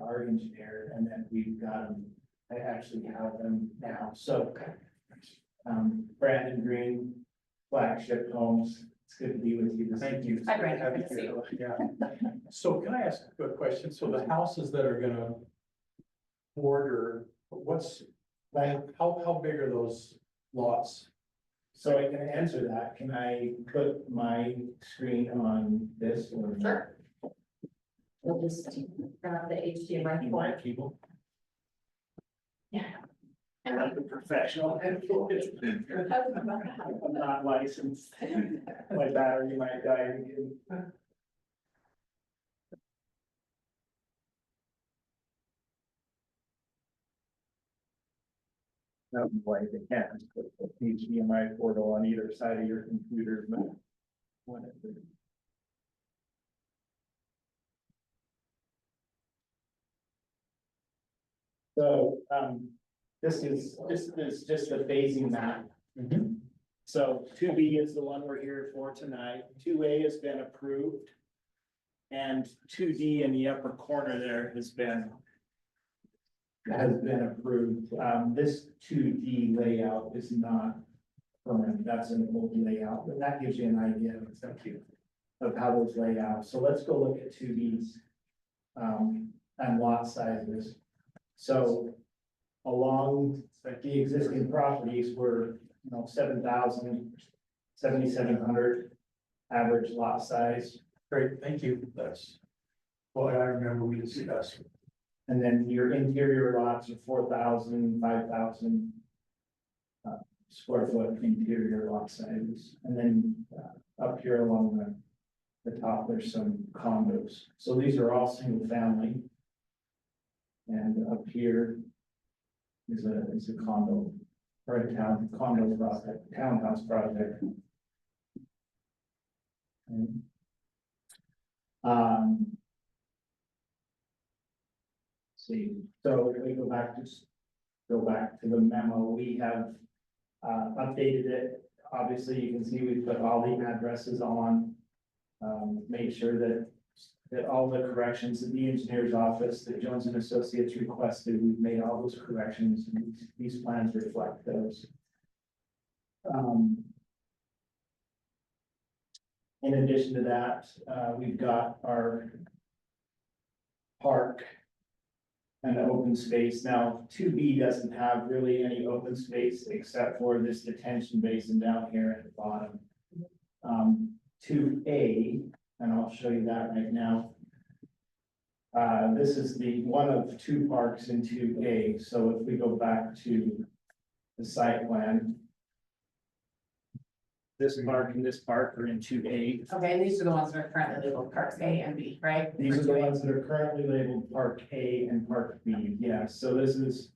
our engineer, and then we've got them. I actually have them now, so. Brandon Green, Flagship Homes, it's good to be with you. Thank you. Hi, Brandon. Happy Good to see you. Yeah. So can I ask a quick question? So the houses that are gonna border, how big are those lots? So I can answer that. Can I put my screen on this or? Sure. We'll just grab the HDMI My cord. people. Yeah. I'm not a professional. I'm not licensed. My battery might die again. Not why they can't, but the HDMI portal on either side of your computer, but. Whatever. So, this is just a phasing map. So 2B is the one we're here for tonight. 2A has been approved. And 2D in the upper corner there has been approved. This 2D layout is not permanent. That's an old layout, but that gives you an idea of how those lay out. So let's go look at 2Ds and lot sizes. So along the existing properties were, 7,000, 7,700 average lot size. Great, thank you. That's what I remember we discussed. And then your interior lots are 4,000, 5,000 square foot interior lot sizes. And then up here along the top, there's some condos. So these are all single family. And up here is a condo or a condo project, townhouse project. Okay. See, so if we go back to the memo, we have updated it. Obviously, you can see we put all the addresses on. Made sure that all the corrections that the engineer's office, that Jones and Associates requested, we've made all those corrections, and these plans reflect those. In addition to that, we've got our park and open space. Now, 2B doesn't have really any open space except for this detention basin down here at the bottom. 2A, and I'll show you that right now. This is the one of two parks in 2A. So if we go back to the site plan, this park and this park are in 2A. Okay, and these are the ones that are currently labeled parks A and B, right? These are the ones that are currently labeled Park A and Park B. Yeah, so this is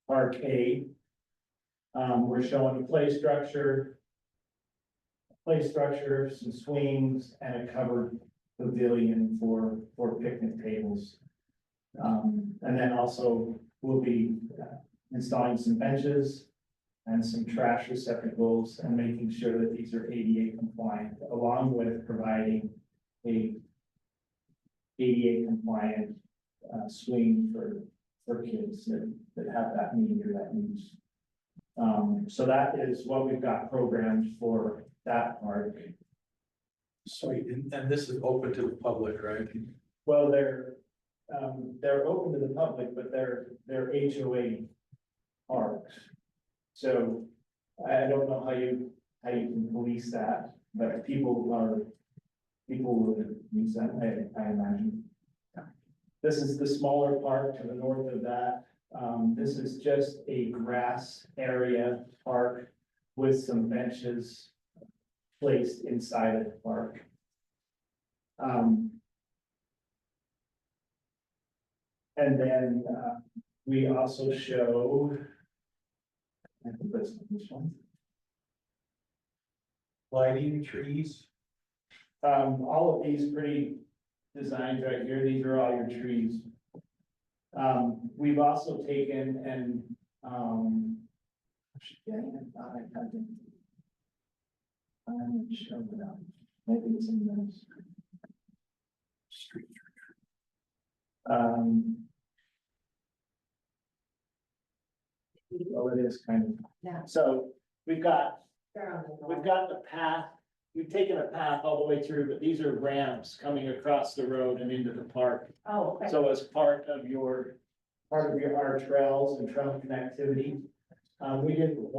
Park A. We're showing a play structure, some swings, and a covered pavilion for picnic tables. And then also we'll be installing some benches and some trash receptacles and making sure that these are ADA compliant, along with providing a ADA compliant swing for kids that have that need or that needs. So that is what we've got programmed for that park. Sweet, and this is open to the public, right? Well, they're open to the public, but they're HOA parks. So I don't know how you can police that, but people will use that, I imagine. This is the smaller park to the north of that. This is just a grass area park with some benches placed inside of the park. And then we also show, I think that's this one. Lighting, trees. All of these pretty designs right here, these are all your trees. We've also taken and, maybe it's in those. Street. Well, it is kind of. Yeah. So we've got the path, we've taken a path all the way through, but these are ramps coming across the road and into the park. Oh, okay. So as part of our trails and trail connectivity, we didn't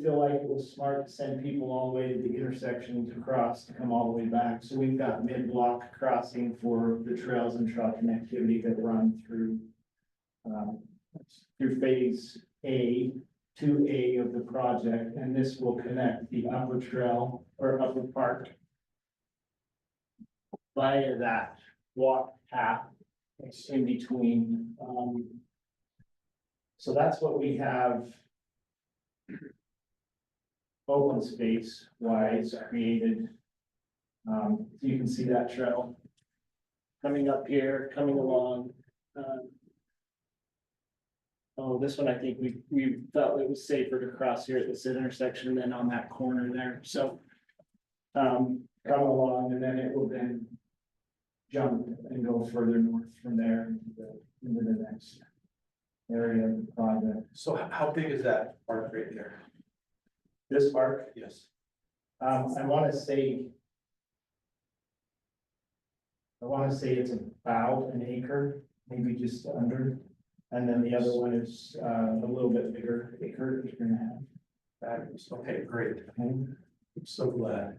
feel like it was smart to send people all the way to the intersection to cross, to come all the way back. So we've got mid-block crossing for the trails and trail connectivity that run through phase A, 2A of the project, and this will connect the upper trail or upper park via that walk path in between. So that's what we have open space wise created. You can see that trail coming up here, coming along. Oh, this one, I think we felt it was safer to cross here at this intersection than on that corner there. So come along, and then it will then jump and go further north from there into the next area of the project. So how big is that park right there? This park, Yes. I wanna say it's about an acre, maybe just under. And then the other one is, a little bit bigger, acre and a half. Fabulous. Okay, great. I'm so glad.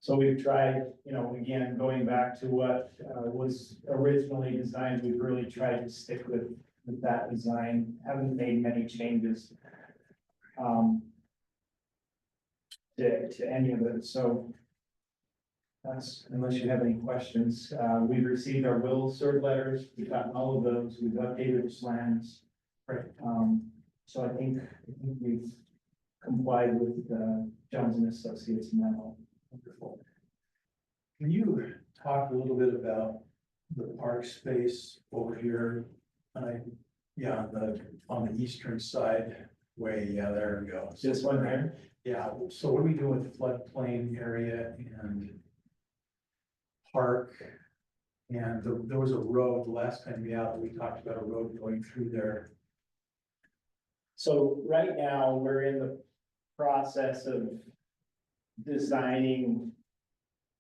So we've tried, again, going back to what, was originally designed, we've really tried to stick with that design, haven't made many changes. To any of it, so. That's, unless you have any questions, we've received our will serve letters, we've gotten all of those, we've updated the plans. Right. So I think we've complied with, Jones and Associates memo. Wonderful. Can you talk a little bit about the park space over here? On the eastern side, there we go. This one here? Yeah, so what are we doing with floodplain area and park? And there was a road, the last time we talked about a road going through there. So right now, we're in the process of designing.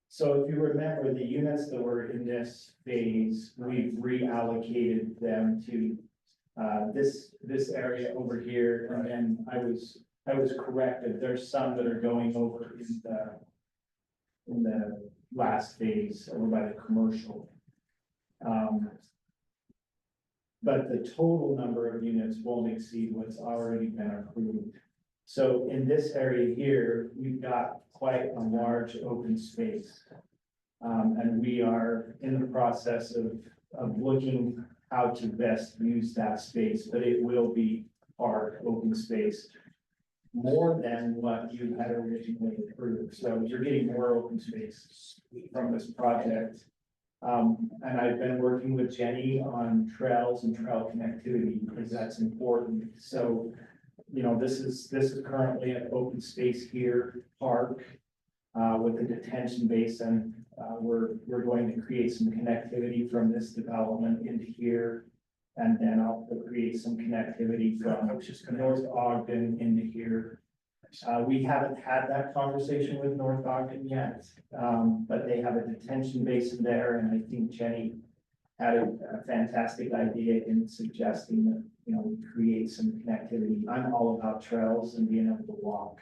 So if you remember, the units that were in this phase, we've reallocated them to this area over here, and then I was corrected, there's some that are going over in the last phase over by the commercial. But the total number of units won't exceed what's already been approved. So in this area here, we've got quite a large open space. And we are in the process of looking how to best use that space, but it will be our open space. More than what you had originally approved, so you're getting more open space from this project. And I've been working with Jenny on trails and trail connectivity, because that's important, so. This is currently an open space here, park, with a detention basin. We're going to create some connectivity from this development into here. And then I'll create some connectivity from North Ogden into here. We haven't had that conversation with North Ogden yet, but they have a detention basin there, and I think Jenny had a fantastic idea in suggesting that, we create some connectivity. I'm all about trails and being able to walk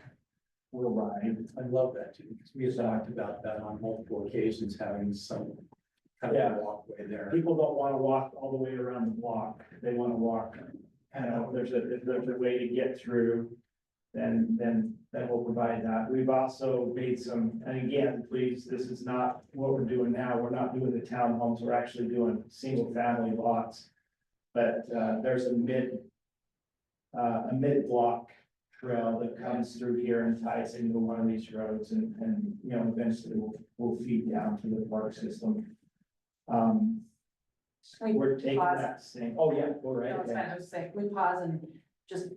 or ride. I love that too, because we have talked about that on multiple occasions, having some kind of Yeah. walkway there. People don't want to walk all the way around the block. They want to walk, there's a way to get through. Then we'll provide that. We've also made some, and again, please, this is not what we're doing now. We're not doing the townhomes. We're actually doing single family lots. But there's a mid-block trail that comes through here and ties into one of these roads, and eventually we'll feed down to the park system. We're taking pause? that same, oh yeah, go right No, it's ahead. fine. I was just saying, we pause and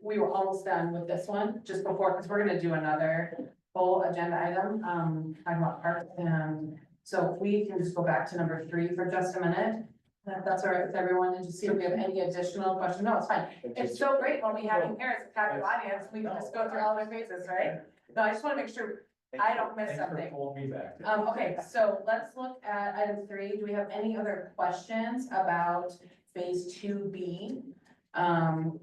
we were almost done with this one, just before, because we're gonna do another full agenda item, talking about parks. And so if we can just go back to number 3 for just a minute, if that's all right with everyone, and just see if we have any additional questions. No, it's fine. It's so great when we have you here as a captive audience, we can just go through all their phases, right? No, I just wanna make sure I don't miss Thanks for something. pulling me back. Okay, so let's look at item 3. Do we have any other questions about phase 2B?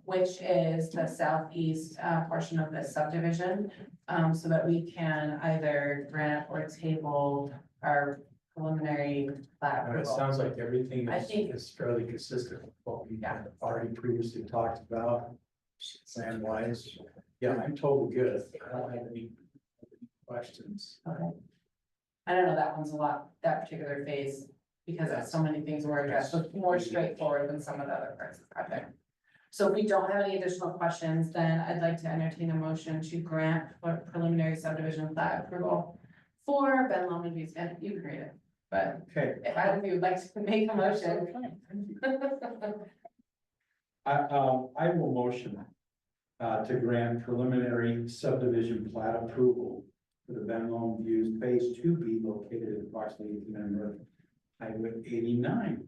Which is the southeast portion of this subdivision, so that we can either grant or table our preliminary plat It approval. sounds like everything I think- is fairly consistent with what we had already previously talked about. Plan wise, yeah, I'm totally good. I don't have any questions. Okay. I don't know, that one's a lot, that particular phase, because that's so many things were addressed, so it's more straightforward than some of the other parts of the project. So if we don't have any additional questions, then I'd like to entertain a motion to grant preliminary subdivision plat approval for Ben Lomond Views, and you can read it, but Okay. if either of you would like to make a motion. I will motion to grant preliminary subdivision plat approval for the Ben Lomond Views Phase 2B located at approximately 1800 North Highway 89.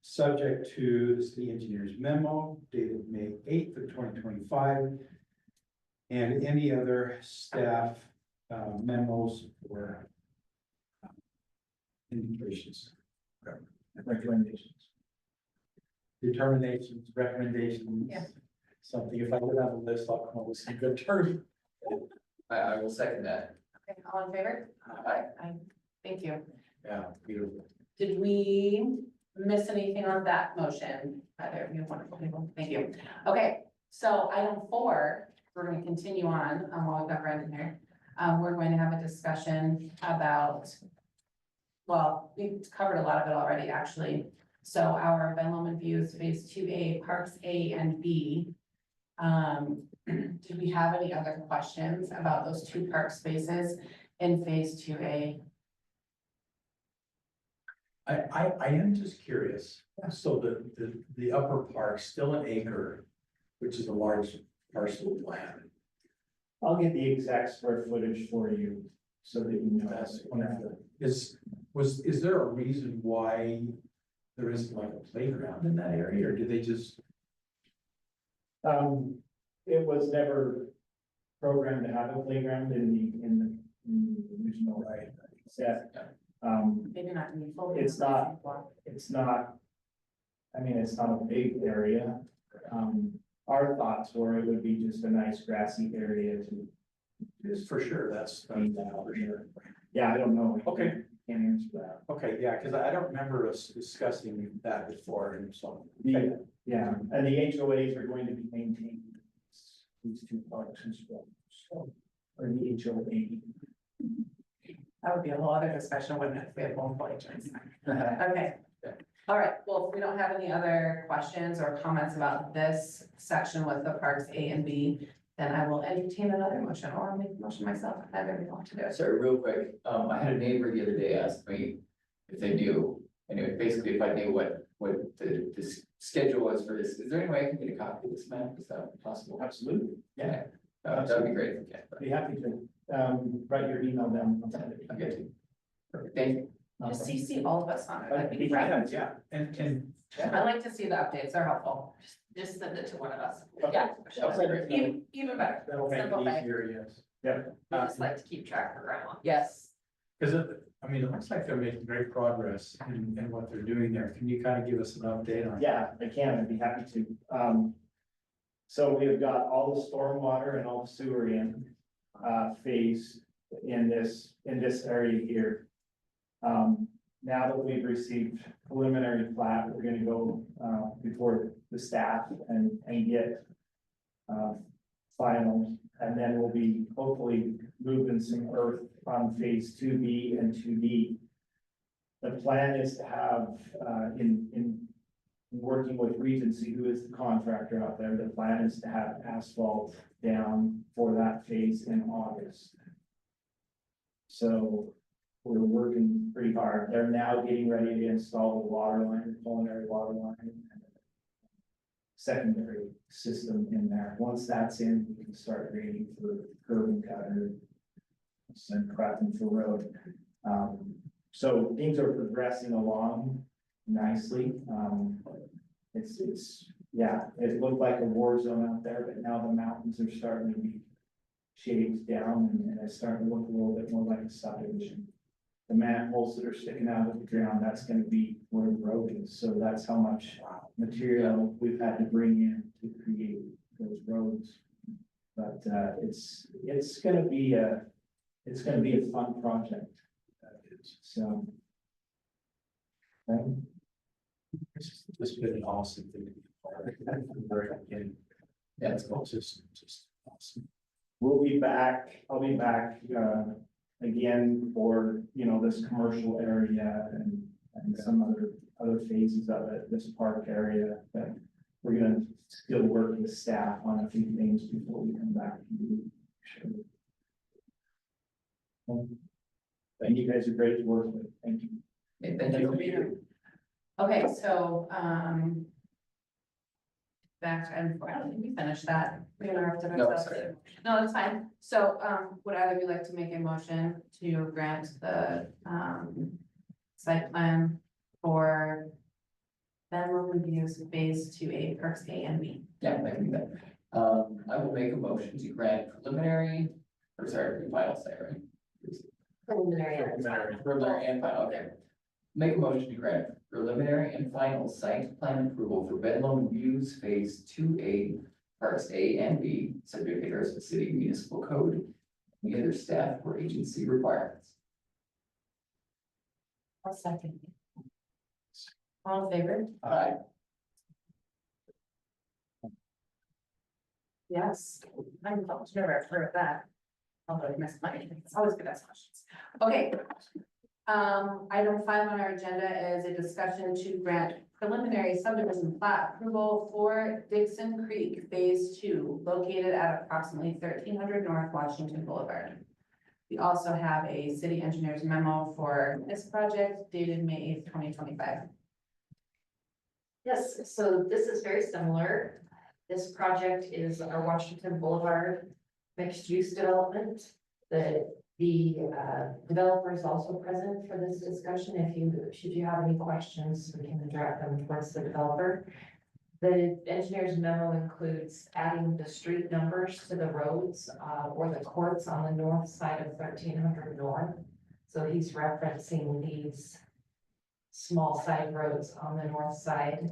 Subject to the city engineer's memo dated May 8th of 2025. And any other staff memos or indications. Recommendations. Determinations, recommendations. Yeah. Something, if I would have a list, I'll come up with some good terms. I will second that. Okay, all in favor? Aye. Aye. Thank you. Yeah, beautiful. Did we miss anything on that motion? Either of you wonderful people, thank you. Okay, so item 4, we're gonna continue on, while we've got Brendan here. We're going to have a discussion about, well, we've covered a lot of it already, actually. So our Ben Lomond Views Phase 2A, Parks A and B. Do we have any other questions about those 2 park spaces in Phase 2A? I am just curious. So the upper park, still an acre, which is a large parcel of land. I'll get the exact square footage for you so that you know. That's wonderful. Is there a reason why there isn't like a playground in that area, or do they just? It was never programmed to have a playground in the original set. Maybe not in full. It's not, I mean, it's not a big area. Our thoughts were it would be just a nice grassy area to. Just for sure, that's for sure. Yeah, I don't know. Okay. Can't answer that. Okay, yeah, because I don't remember us discussing that before, and so. Yeah, and the HOAs are going to be maintained these 2 parks as well. So, or the HOA. That would be a whole other discussion, wouldn't it, if we had multiple agents? Okay, all right, well, if we don't have any other questions or comments about this section with the parks A and B, then I will entertain another motion, or I'll make the motion myself, if I have everything want to do it. Sorry, real quick, I had a neighbor the other day ask me if they knew, anyway, basically if I knew what the schedule was for this. Is there any way I can get a copy of this map? Is that possible? Absolutely. Yeah, that'd be great if you can. Be happy to, write your email down. I'll send it. I'll get you. Perfect, thank you. Just CC all of us on it, that'd be great. Yeah, and I'd like to see the updates, they're helpful. Just send it to one of us. Yeah, That'll be great. even better. that'll make Simplify. it easier, yes. We just like to keep track for grandma. Yes. Because I mean, it looks like they're making great progress in what they're doing there. Can you kind of give us an update on? Yeah, I can, I'd be happy to. So we have got all the stormwater and all the sewer in, phase in this area here. Now that we've received preliminary plat, we're gonna go, before the staff and get, final, and then we'll be hopefully moving some earth on Phase 2B and 2D. The plan is to have, in working with Regency, who is the contractor out there, the plan is to have asphalt down for that phase in August. So we're working pretty hard. They're now getting ready to install the water line, the culinary water line, and secondary system in there. Once that's in, we can start grading for curb and gutter and prepping for road. So things are progressing along nicely. Yeah, it looked like a war zone out there, but now the mountains are starting to be shaved down and it's starting to look a little bit more like a subdivision. The manholes that are sticking out of the ground, that's gonna be where the road is. So that's how much material we've had to bring in to create those roads. But it's gonna be a fun project. So. It's just been an awesome thing to be part of. Very beginning. Yeah, it's just awesome. We'll be back, I'll be back, again for, this commercial area and some other phases of it, this park area. But we're gonna still work with staff on a few things before we come back to you. Sure. And you guys are great to work with, thank you. Hey, thank you. Okay, so, back to item 4. I don't think we finished that. We interrupted No, ourselves. sorry. No, it's fine. So, would either of you like to make a motion to grant the, site plan for Ben Lomond Views Phase 2A, Parks A and B? Yeah, I can do that. I will make a motion to grant preliminary, or sorry, final say, right? Preliminary. Preliminary and final, okay. Make a motion to grant preliminary and final site plan approval for Ben Lomond Views Phase 2A, Parks A and B, subject to Harrisville City Municipal Code, and other staff or agency requirements. I'll second. All in favor? Aye. Yes. I'm never heard of that. Although I missed my, it's always good to ask questions. Okay. Item 5 on our agenda is a discussion to grant preliminary subdivision plat approval for Dixon Creek Phase 2, located at approximately 1300 North Washington Boulevard. We also have a city engineer's memo for this project dated May 8th, 2025. Yes, so this is very similar. This project is our Washington Boulevard mixed-use development. The developer is also present for this discussion. Should you have any questions, we can direct them towards the developer. The engineer's memo includes adding the street numbers to the roads or the courts on the north side of 1300 North. So he's referencing these small side roads on the north side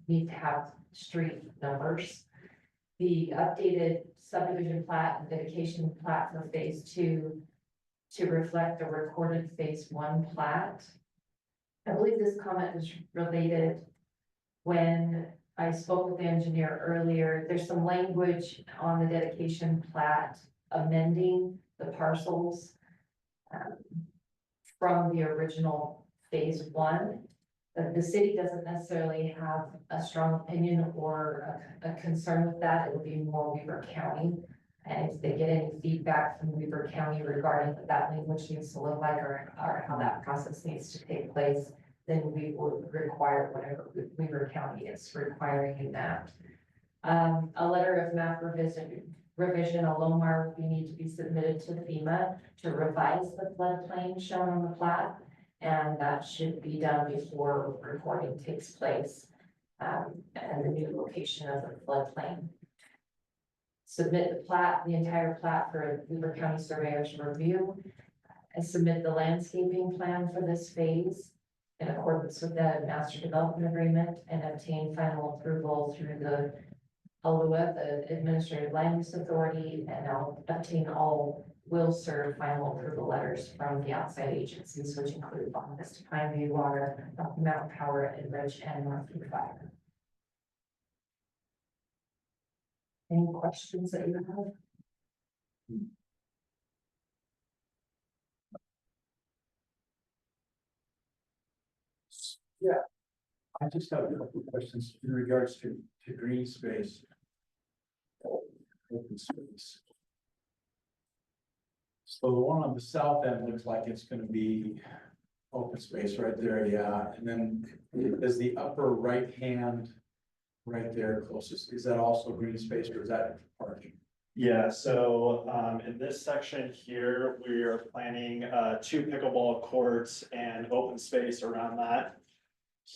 need to have street numbers. The updated subdivision plat and dedication plat for Phase 2 to reflect the recorded Phase 1 plat. I believe this comment was related when I spoke with the engineer earlier. There's some language on the dedication plat amending the parcels from the original Phase 1. The city doesn't necessarily have a strong opinion or a concern with that. It would be more Weber County. And if they get any feedback from Weber County regarding what that language needs to look like or how that process needs to take place, then we would require whatever Weber County is requiring in that. A letter of map revision, a LOMAR, we need to be submitted to FEMA to revise the floodplain shown on the plat. And that should be done before recording takes place, and the new location of the floodplain. Submit the plat, the entire plat for Weber County surveyor's review, and submit the landscaping plan for this phase in accordance with the master development agreement, and obtain final approval through the ALUA, the Administrative Land Use Authority, and I'll obtain all will serve final approval letters from the outside agencies, which include Vista Pine View Water, Mountain Power, Enrich, and Northview Fire. Any questions that you have? Yeah, I just have a couple of questions in regards to green space. Open space. So the one on the south end looks like it's gonna be open space right there, yeah, and then is the upper right hand right there closest, is that also green space or is that parking? Yeah, so in this section here, we are planning 2 pickleball courts and open space around that.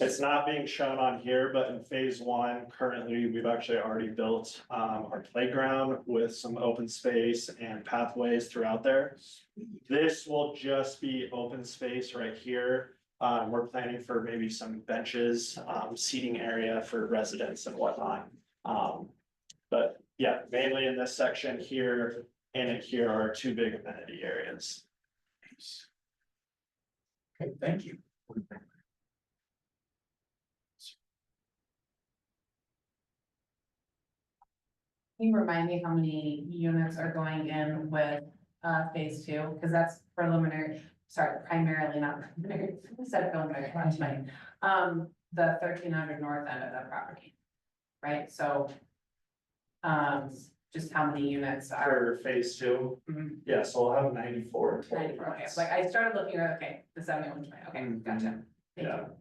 It's not being shown on here, but in Phase 1, currently, we've actually already built our playground with some open space and pathways throughout there. This will just be open space right here. We're planning for maybe some benches, seating area for residents and whatnot. But yeah, mainly in this section here and in here are 2 big amenity areas. Okay, thank you. Can you remind me how many units are going in with Phase 2? Because that's preliminary, sorry, primarily not preliminary, I said preliminary, much money. The 1300 north end of the property, right? So just how many units are? For Phase 2, Mhm. yeah, so we'll have 94 total 94, okay, units. like I started looking at, okay, the 71, okay, gotcha. Thank Yeah. you.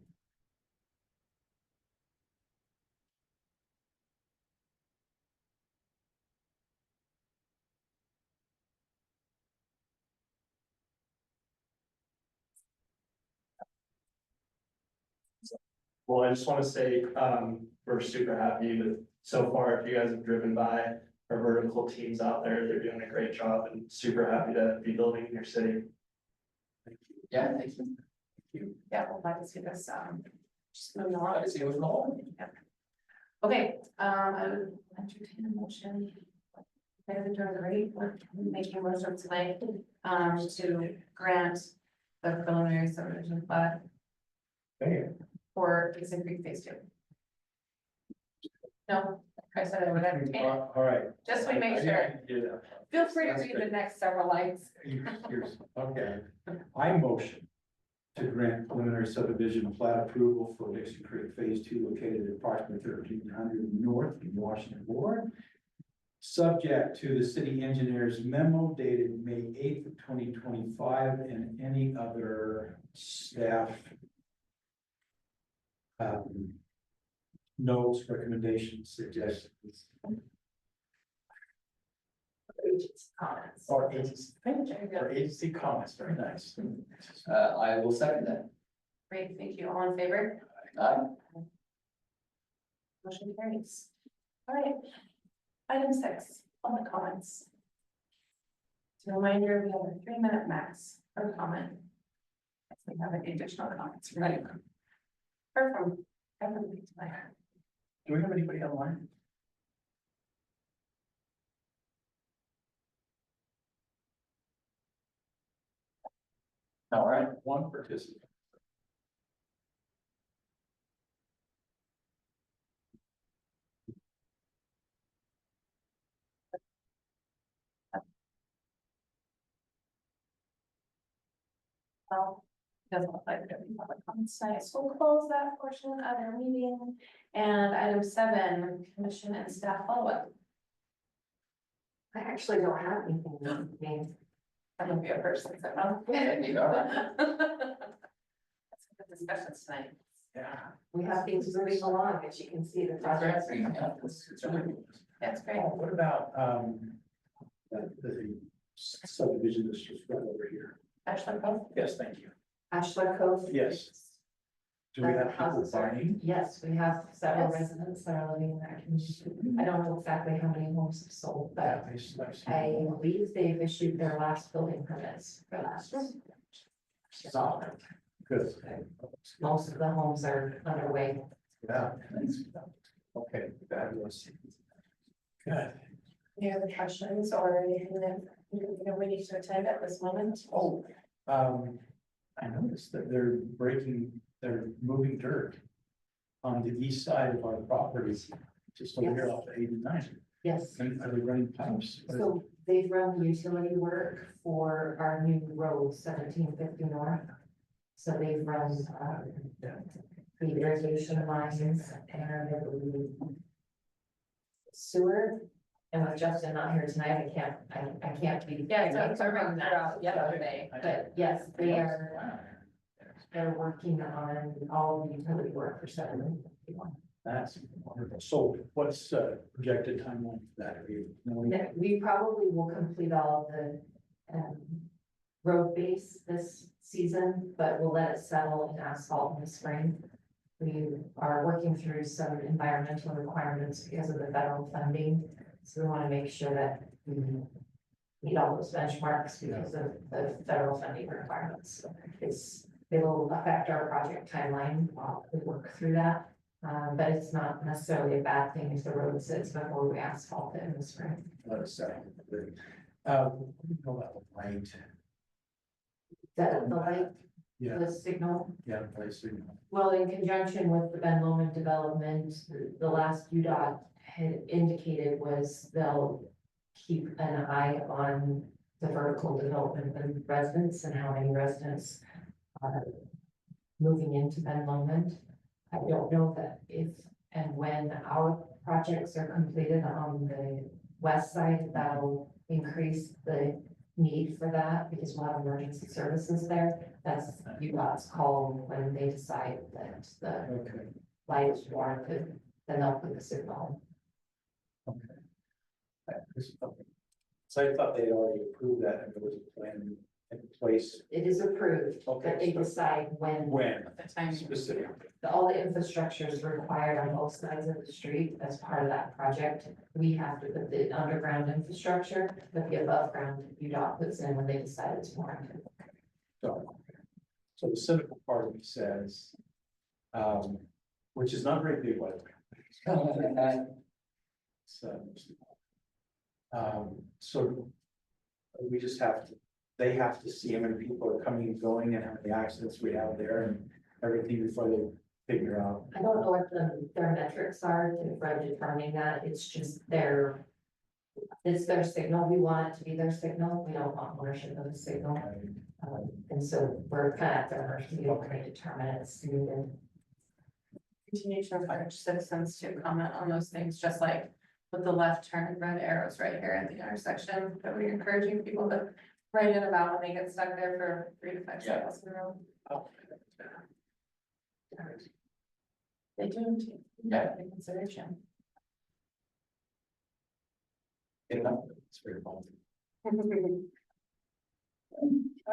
Well, I just want to say, we're super happy with so far. If you guys have driven by our vertical teams out there, they're doing a great job and super happy to be building in your city. Yeah, thank you. Yeah, we'll glad to see this, just moving along. I see what's going on. Okay, I would entertain a motion. They're doing great, we're making most of tonight, to grant the preliminary subdivision plat Okay. for Dixon Creek Phase 2. No, I said I would entertain it, All right. just so we make I sure. didn't hear that. Feel free to That's read the good. next several lines. Okay, I motion to grant preliminary subdivision plat approval for Dixon Creek Phase 2 located at approximately 1300 North in Washington Blvd. Subject to the city engineer's memo dated May 8th of 2025 and any other staff notes, recommendations, suggestions. Agents' comments. Or agency comments, very nice. I will second that. Great, thank you. All in favor? Motion carries. All right. Item 6, public comments. As a reminder, we have a 3-minute max for comment. If we have any additional comments from anyone. Or from everybody tonight. Do we have anybody online? All right. One participant. Well, doesn't look like there'll be public comments tonight, so we'll close that portion of our meeting. And item 7, commission and staff follow-up. I actually don't have anything to name. That would be a first, is it not? Yeah, you are. That's a good discussion tonight. Yeah. We have things moving along, as you can see, the progress. Yeah, it's really. That's great. What about, the subdivision that's just right over here? Ashland Cove? Yes, thank you. Ashland Cove. Yes. Do we have people Houses are- buying? Yes, we have several Yes. residents that are living in that community. I don't know exactly how many homes have sold, Yeah, but I've seen I them. believe they've issued their last building permits for that. So Good. most of the homes are underway. Yeah. Okay, fabulous. Good. Any other questions or anything that we need to attend at this moment? Oh, I noticed that they're moving dirt on the east side of our property, just over here off of 89. Yes. And are they running pipes? So they've run utility work for our new road 1750 North. So they've run, the irrigation lines and I believe sewer. And with Justin not here tonight, I can't be. Yeah, so it's around that yesterday. But yes, they're working on all the utility work for 751. That's wonderful. So what's projected timeline for that? Are you knowing? We probably will complete all of the road base this season, but we'll let it settle in asphalt in the spring. We are working through some environmental requirements because of the federal funding. So we want to make sure that we meet all those benchmarks because of the federal funding requirements. It'll affect our project timeline while we work through that. But it's not necessarily a bad thing if the road sits before we asphalt it in the spring. Let us know. What do you know about the light? The light, Yeah, the signal. yeah, the light signal. Well, in conjunction with the Ben Lomond development, the last UDOT had indicated was they'll keep an eye on the vertical development of residents and how many residents are moving into Ben Lomond. I don't know that if and when our projects are completed on the west side, that'll increase the need for that because we'll have emergency services there. That's UDOT's call when they decide that the Okay. light is warranted, then they'll put the signal. So I thought they had already approved that and there was a plan. place It is approved, but Okay. they decide when. when The time. specific. All the infrastructure is required on both sides of the street as part of that project. We have to put the underground infrastructure, but the above ground, UDOT puts in when they decide it's warranted. So the cynical part of me says, which is not very big, what. So we just have to, they have to see how many people are coming and going and how many accidents we have there and everything before they figure out. I don't know what their metrics are for determining that. It's just it's their signal. We want it to be their signal. We don't want ownership of the signal. And so we're kind of at their mercy when they determine it's needed. Continue to encourage citizens to comment on those things, just like with the left turn red arrows right here at the intersection, that we're encouraging people to write in about when they get stuck there for 3 to 5 Yeah. seconds in a row. They do, Yeah. in consideration. Enough, it's very fun. All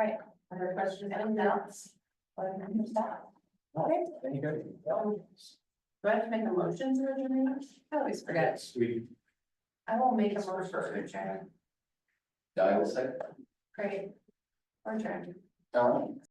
right, other questions, anything else? Okay. Thank you. Do I have to make a motion to adjourn? I always forget. Yes, we I will make a motion to adjourn. I will say, Great. Or adjourn. all right.